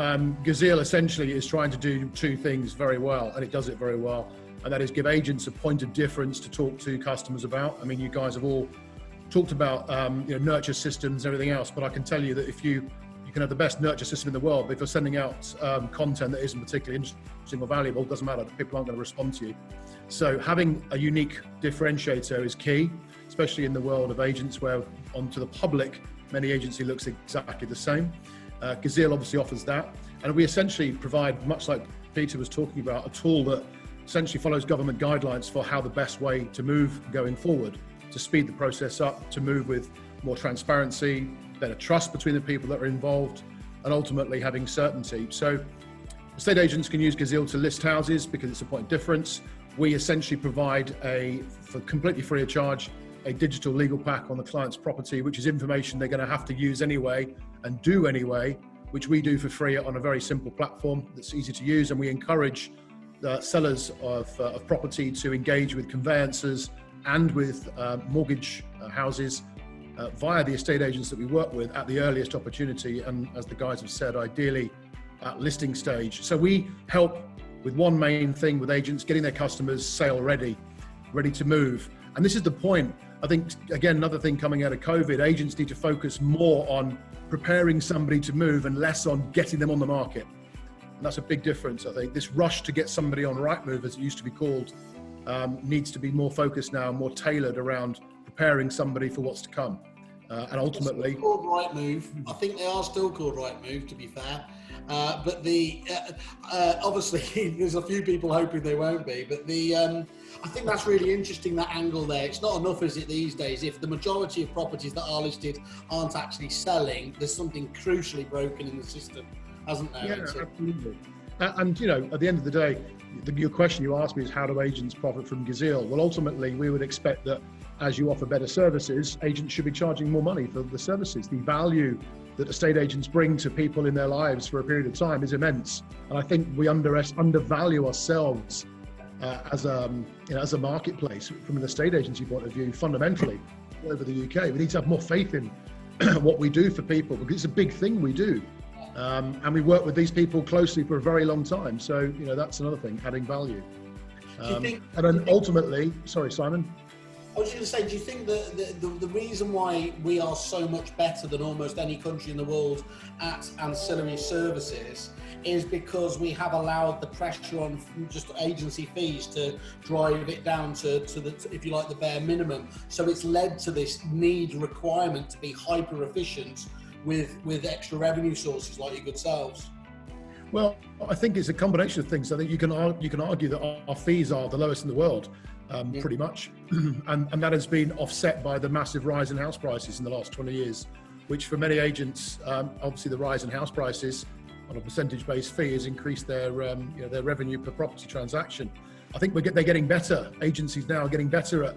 Gazelle essentially is trying to do 2 things very well, and it does it very well. And that is give agents a point of difference to talk to customers about. I mean, you guys have all talked about nurture systems and everything else, but I can tell you that if you can have the best nurture system in the world, but if you're sending out content that isn't particularly interesting or valuable, it doesn't matter, people aren't going to respond to you. So having a unique differentiator is key, especially in the world of agents where onto the public, many agency looks exactly the same. Gazelle obviously offers that. And we essentially provide, much like Peter was talking about, a tool that essentially follows government guidelines for how the best way to move going forward, to speed the process up, to move with more transparency, better trust between the people that are involved, and ultimately having certainty. So estate agents can use Gazelle to list houses because it's a point of difference, we essentially provide for completely free of charge, a digital legal pack on the client's property, which is information they're going to have to use anyway and do anyway, which we do for free on a very simple platform that's easy to use. And we encourage sellers of property to engage with conveyancers and with mortgage houses via the estate agents that we work with at the earliest opportunity, and as the guys have said, ideally at listing stage. So we help with one main thing with agents, getting their customers sale ready to move. And this is the point. I think, again, another thing coming out of COVID, agents need to focus more on preparing somebody to move and less on getting them on the market. And that's a big difference, I think. This rush to get somebody on Rightmove, as it used to be called, needs to be more focused now, more tailored around preparing somebody for what's to come. And ultimately... It's called Rightmove. I think they are still called Rightmove, to be fair. But obviously, there's a few people hoping they won't be. But I think that's really interesting, that angle there. It's not enough, is it, these days? If the majority of properties that are listed aren't actually selling, there's something crucially broken in the system, hasn't there? Yeah, absolutely. And, you know, at the end of the day, your question you asked me is, how do agents profit from Gazelle? Well, ultimately, we would expect that as you offer better services, agents should be charging more money for the services. The value that estate agents bring to people in their lives for a period of time is immense. And I think we undervalue ourselves as a marketplace from an estate agency point of view, fundamentally, over the UK. We need to have more faith in what we do for people, because it's a big thing we do. And we work with these people closely for a very long time. So, you know, that's another thing, adding value. And then ultimately, sorry, Simon. I was going to say, do you think that the reason why we are so much better than almost any country in the world at ancillary services is because we have allowed the pressure on just agency fees to drive it down to the, if you like, the bare minimum? So it's led to this requirement to be hyper efficient with extra revenue sources like your good selves. Well, I think it's a combination of things. I think you can argue that our fees are the lowest in the world. Pretty much, and that has been offset by the massive rise in house prices in the last 20 years, which for many agents, obviously the rise in house prices on a percentage-based fee has increased their their revenue per property transaction. I think they're getting better. Agencies now are getting better at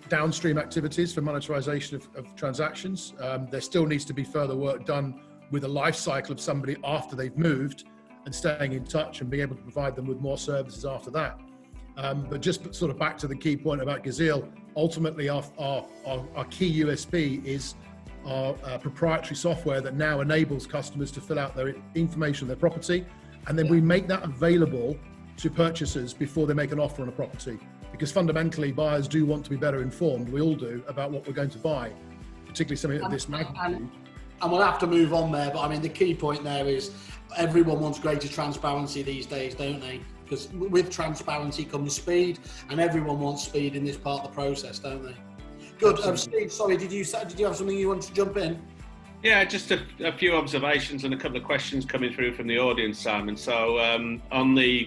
downstream activities for monetization of transactions. There still needs to be further work done with the life cycle of somebody after they've moved, and staying in touch and being able to provide them with more services after that. But just sort of back to the key point about Gazelle, ultimately our key USP is our proprietary software that now enables customers to fill out their information on their property, and then we make that available to purchasers before they make an offer on a property. Because fundamentally, buyers do want to be better informed, we all do, about what we're going to buy, particularly something of this magnitude. And we'll have to move on there, but I mean, the key point there is everyone wants greater transparency these days, don't they? Because with transparency comes speed, and everyone wants speed in this part of the process, don't they? Good. Steve, sorry, did you have something you wanted to jump in? Yeah, just a few observations and a couple of questions coming through from the audience, Simon. So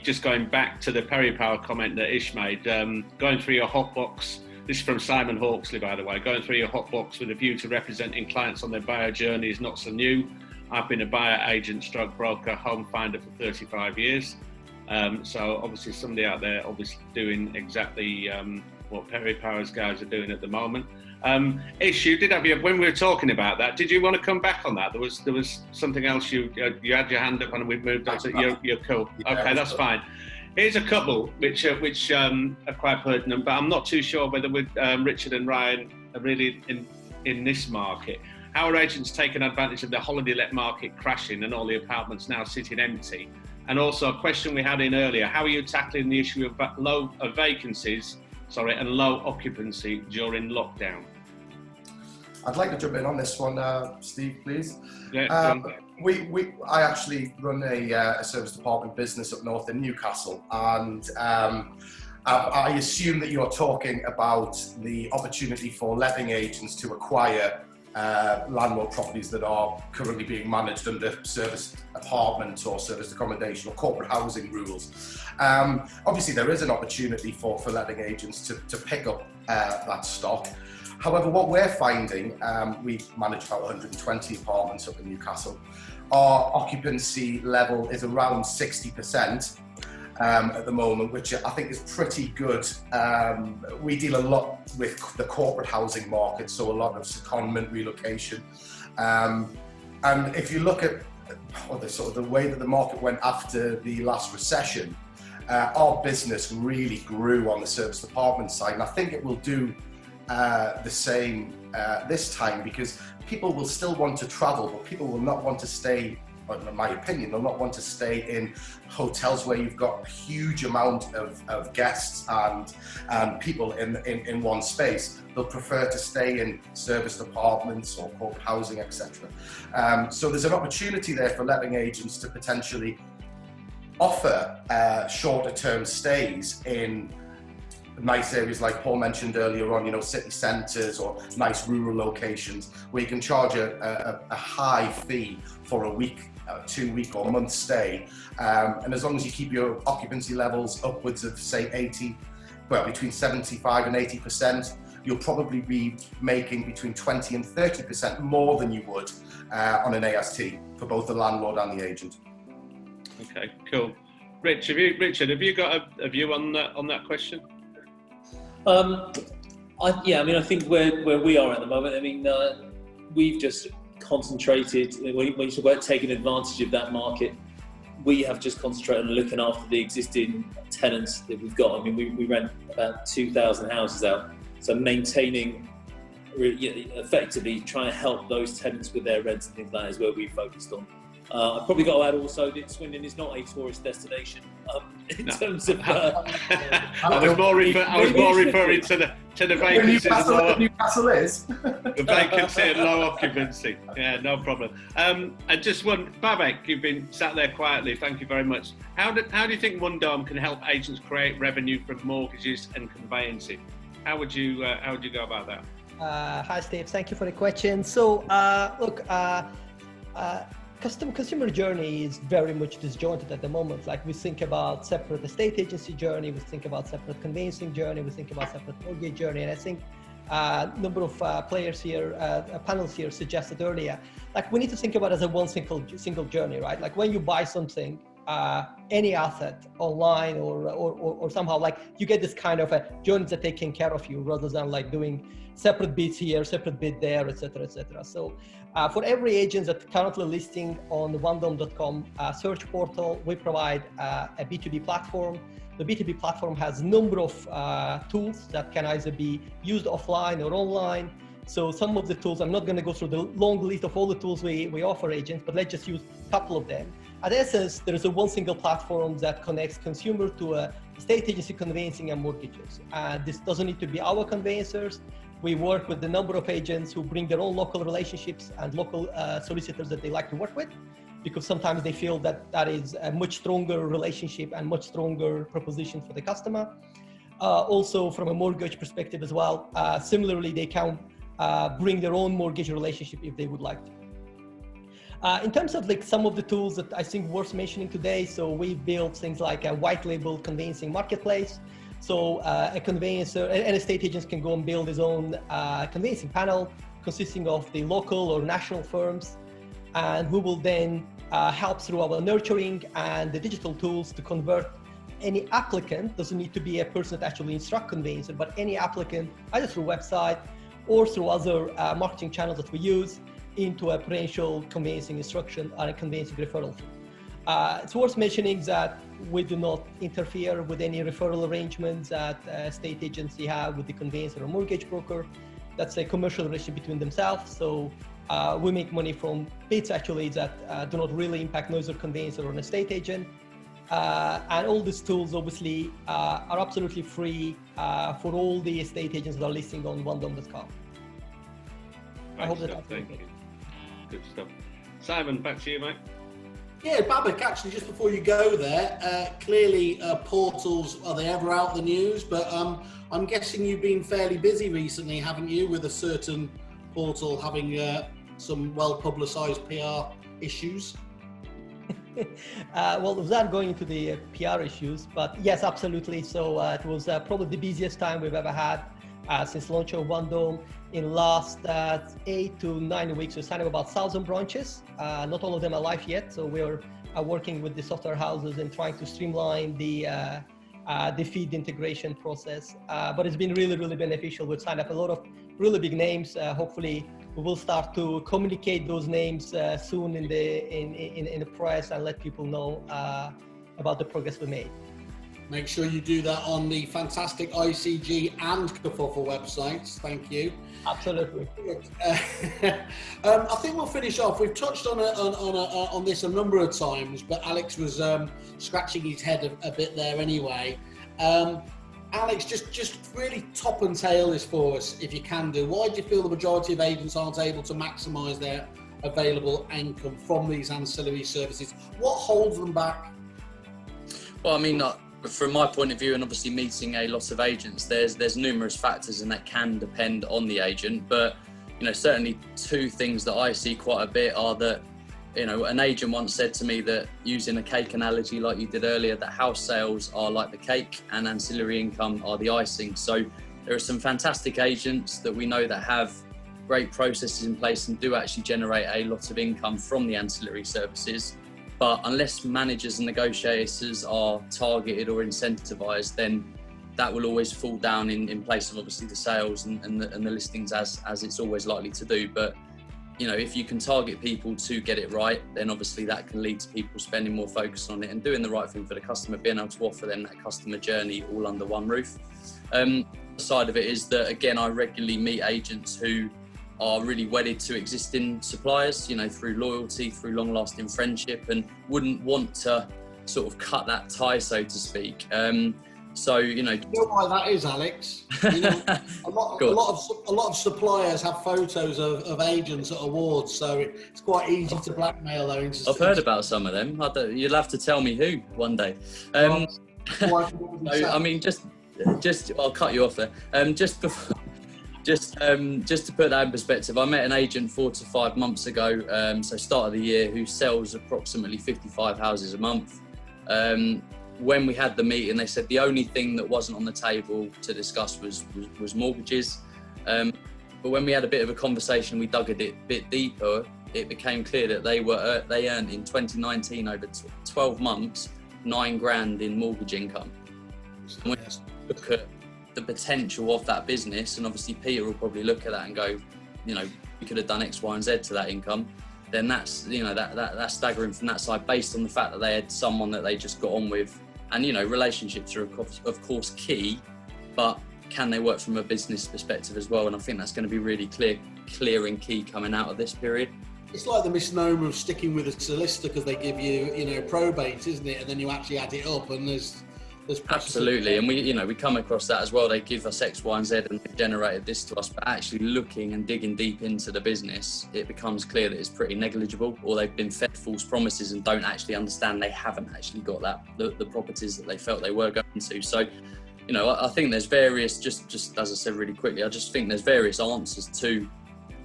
just going back to the Peri-Power comment that Ish made, going through your hotbox, this is from Simon Hawksley, by the way, going through your hotbox with a view to representing clients on their buyer journey is not so new. I've been a buyer agent, stroke broker, home finder for 35 years. So obviously somebody out there obviously doing exactly what Peri-Power's guys are doing at the moment. Ish, you did have when we were talking about that, did you want to come back on that? There was something else you had your hand up and we've moved on to you're cool. Okay, that's fine. Here's a couple which are quite pertinent, but I'm not too sure whether with Richard and Ryan are really in this market. How are agents taking advantage of the holiday let market crashing and all the apartments now sitting empty? And also a question we had in earlier, how are you tackling the issue of vacancies and low occupancy during lockdown? I'd like to jump in on this one, Steve, please. Yeah, I actually run a service department business up north in Newcastle, and I assume that you're talking about the opportunity for letting agents to acquire landlord properties that are currently being managed under service apartment or service accommodation or corporate housing rules. Obviously, there is an opportunity for letting agents to pick up that stock. However, what we're finding, we manage about 120 apartments up in Newcastle. Our occupancy level is around 60%. at the moment, which I think is pretty good. We deal a lot with the corporate housing market, so a lot of secondment, relocation. And if you look at the way that the market went after the last recession, our business really grew on the service department side, and I think it will do the same this time, because people will still want to travel, but people will not want to stay, in my opinion, they'll not want to stay in hotels where you've got a huge amount of guests and people in one space. They'll prefer to stay in service departments or corporate housing, etc. So there's an opportunity there for letting agents to potentially offer shorter term stays in nice areas like Paul mentioned earlier on, city centres or nice rural locations where you can charge a high fee for a week, 2 week or month stay. And as long as you keep your occupancy levels upwards of say between 75 and 80%, you'll probably be making between 20 and 30% more than you would on an AST for both the landlord and the agent. Okay, cool. Richard, have you got a view on that question? I think where we are at the moment, we've just concentrated, when you talk about taking advantage of that market, we have just concentrated on looking after the existing tenants that we've got. We rent about 2,000 houses out, so maintaining, effectively trying to help those tenants with their rents and things like that is where we focused on. I've probably got to add also that Swindon is not a tourist destination in terms of. I was more referring to the vacancy. Newcastle is the vacancy and low occupancy. Yeah, no problem. And just one, Babek, you've been sat there quietly. Thank you very much. How do you think Mundome can help agents create revenue from mortgages and conveyancing? How would you go about that? Hi, Steve. Thank you for the question. So, look. Consumer journey is very much disjointed at the moment. Like, we think about separate estate agency journey, we think about separate conveyancing journey, we think about separate mortgage journey, and I think a number of players here, panels here suggested earlier, like, we need to think about it as a one single journey, right? Like, when you buy something, any asset online or somehow, like, you get this kind of a journey that taking care of you rather than like doing separate bits here, separate bit there, etc., etc. So for every agent that's currently listing on the OneDome.com search portal, we provide a B2B platform. The B2B platform has a number of tools that can either be used offline or online. So some of the tools, I'm not going to go through the long list of all the tools we offer agents, but let's just use a couple of them. At essence, there is a one single platform that connects consumer to estate agency conveyancing and mortgages. This doesn't need to be our conveyancers. We work with a number of agents who bring their own local relationships and local solicitors that they like to work with, because sometimes they feel that that is a much stronger relationship and much stronger proposition for the customer. Also, from a mortgage perspective as well, similarly, they can bring their own mortgage relationship if they would like to. In terms of like some of the tools that I think worth mentioning today, so we've built things like a white label conveyancing marketplace. So a conveyancer, an estate agent can go and build his own conveyancing panel consisting of the local or national firms, and who will then help through our nurturing and the digital tools to convert any applicant. Doesn't need to be a person that actually instruct conveyancer, but any applicant, either through website or through other marketing channels that we use, into a potential conveyancing instruction or a conveyancing referral fee. It's worth mentioning that we do not interfere with any referral arrangements that estate agency have with the conveyancer or mortgage broker. That's a commercial relationship between themselves. So we make money from bids actually that do not really impact neither conveyancer or an estate agent. And all these tools obviously are absolutely free for all the estate agents that are listing on OneDome.com. I hope that. Thank you. Good stuff. Simon, back to you, mate. Yeah, Babak, actually, just before you go there, clearly portals, are they ever out the news? But I'm guessing you've been fairly busy recently, haven't you, with a certain portal having some well-publicised PR issues? Well, without going into the PR issues, but yes, absolutely. So it was probably the busiest time we've ever had since launch of OneDome. In last 8 to 9 weeks, we signed up about 1,000 branches. Not all of them are live yet, so we're working with the software houses and trying to streamline the feed integration process. But it's been really, really beneficial. We've signed up a lot of really big names. Hopefully, we will start to communicate those names soon in the press and let people know about the progress we made. Make sure you do that on the fantastic ICG and Kerfuffle websites. Thank you. Absolutely. I think we'll finish off. We've touched on this a number of times, but Alex was scratching his head a bit there anyway. Alex, just really top and tail this for us, if you can do. Why do you feel the majority of agents aren't able to maximise their available income from these ancillary services? What holds them back? Well, I mean, from my point of view, and obviously meeting a lot of agents, there's numerous factors, and that can depend on the agent. But certainly two things that I see quite a bit are that an agent once said to me that, using a cake analogy like you did earlier, that house sales are like the cake and ancillary income are the icing. So there are some fantastic agents that we know that have great processes in place and do actually generate a lot of income from the ancillary services. But unless managers and negotiators are targeted or incentivized, then that will always fall down in place of obviously the sales and the listings, as it's always likely to do. But if you can target people to get it right, then obviously that can lead to people spending more focus on it and doing the right thing for the customer, being able to offer them that customer journey all under one roof. The side of it is that, again, I regularly meet agents who are really wedded to existing suppliers, through loyalty, through long-lasting friendship, and wouldn't want to sort of cut that tie, so to speak. So you know why that is, Alex. A lot of suppliers have photos of agents at awards, so it's quite easy to blackmail those. I've heard about some of them. You'll have to tell me who one day. I mean, just I'll cut you off there. Just to put that in perspective, I met an agent 4 to 5 months ago, so start of the year, who sells approximately 55 houses a month. When we had the meeting, they said the only thing that wasn't on the table to discuss was mortgages. But when we had a bit of a conversation, we dug a bit deeper. It became clear that they earned in 2019, over 12 months, $9,000 in mortgage income. And when you look at the potential of that business, and obviously Peter will probably look at that and go, we could have done X, Y, and Z to that income. Then that's that's staggering from that side, based on the fact that they had someone that they just got on with. And relationships are of course key, but can they work from a business perspective as well? And I think that's going to be really clear and key coming out of this period. It's like the misnomer of sticking with a solicitor because they give you probate, isn't it? And then you actually add it up, and there's absolutely, and we come across that as well. They give us X, Y, and Z, and they generated this to us. But actually looking and digging deep into the business, it becomes clear that it's pretty negligible, or they've been fed false promises and don't actually understand they haven't actually got the properties that they felt they were going to. So, I think there's various, just as I said really quickly, I just think there's various answers to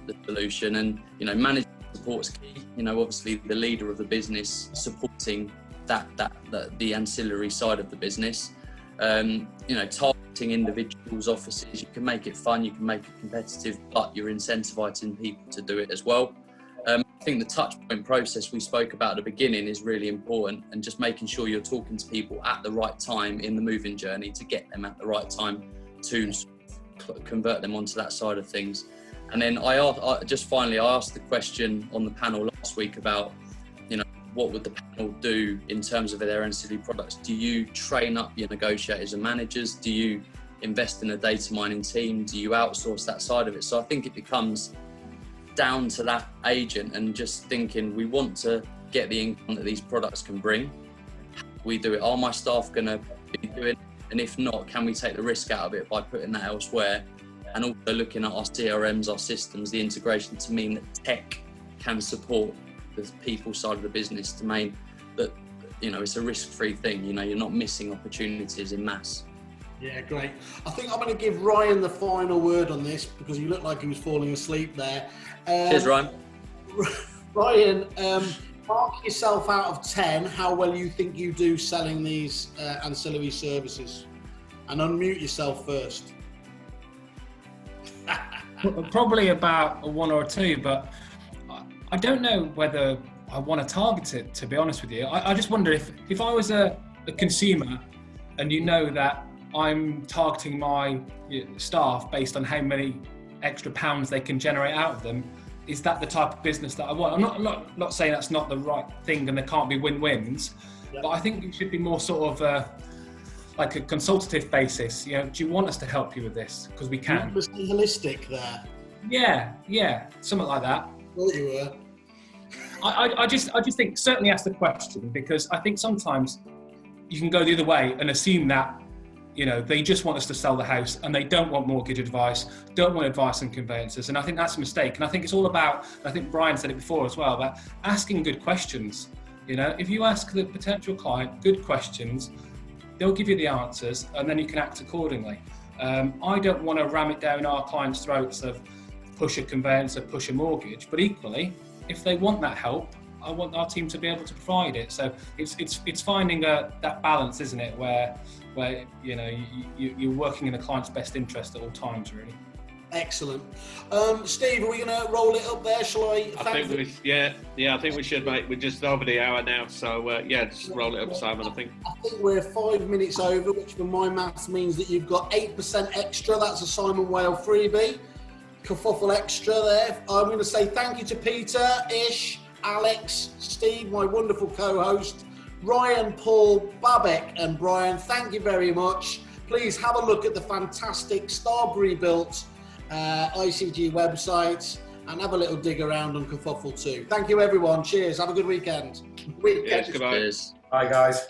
the solution, and management support's key. Obviously the leader of the business supporting the ancillary side of the business, targeting individuals' offices. You can make it fun, you can make it competitive, but you're incentivizing people to do it as well. I think the touch point process we spoke about at the beginning is really important, and just making sure you're talking to people at the right time in the moving journey to get them at the right time to convert them onto that side of things. And then I asked the question on the panel last week about, what would the panel do in terms of their ancillary products? Do you train up your negotiators and managers? Do you invest in a data mining team? Do you outsource that side of it? So I think it becomes down to that agent, and just thinking, we want to get the income that these products can bring. We do it. Are my staff going to be doing it? And if not, can we take the risk out of it by putting that elsewhere? And also looking at our CRMs, our systems, the integration, to mean that tech can support the people side of the business, to mean that it's a risk-free thing. You're not missing opportunities in mass. Yeah, great. I think I'm going to give Ryan the final word on this, because he looked like he was falling asleep there. Cheers, Ryan. Ryan, mark yourself out of 10 how well you think you do selling these ancillary services, and unmute yourself first. Probably about a 1 or 2, but I don't know whether I want to target it, to be honest with you. I just wonder if I was a consumer and you know that I'm targeting my staff based on how many extra pounds they can generate out of them, is that the type of business that I want? I'm not saying that's not the right thing and there can't be win-wins, but I think it should be more sort of like a consultative basis. You know, do you want us to help you with this? Because we can. Holistic there. Yeah, something like that. Thought you were. I just think certainly ask the question, because I think sometimes you can go the other way and assume that, you know, they just want us to sell the house and they don't want mortgage advice, don't want advice on conveyances. And I think that's a mistake. And I think it's all about, I think Brian said it before as well, about asking good questions. You know, if you ask the potential client good questions, they'll give you the answers and then you can act accordingly. I don't want to ram it down our clients' throats of push a conveyancer, push a mortgage, but equally, if they want that help, I want our team to be able to provide it. So it's finding that balance, isn't it, where you know you're working in the client's best interest at all times, really. Excellent. Steve, are we going to roll it up there? Shall I? I think we should, mate. We're just over the hour now, so just roll it up, Simon. I think we're 5 minutes over, which for my maths means that you've got 8% extra. That's a Simon Whale freebie. Kerfuffle extra there. I'm going to say thank you to Peter, Ish, Alex, Steve, my wonderful co-host, Ryan, Paul, Babek and Brian. Thank you very much. Please have a look at the fantastic Starbury built ICG website and have a little dig around on Kerfuffle too. Thank you everyone. Cheers. Have a good weekend. Yes, goodbye. Cheers. Bye guys.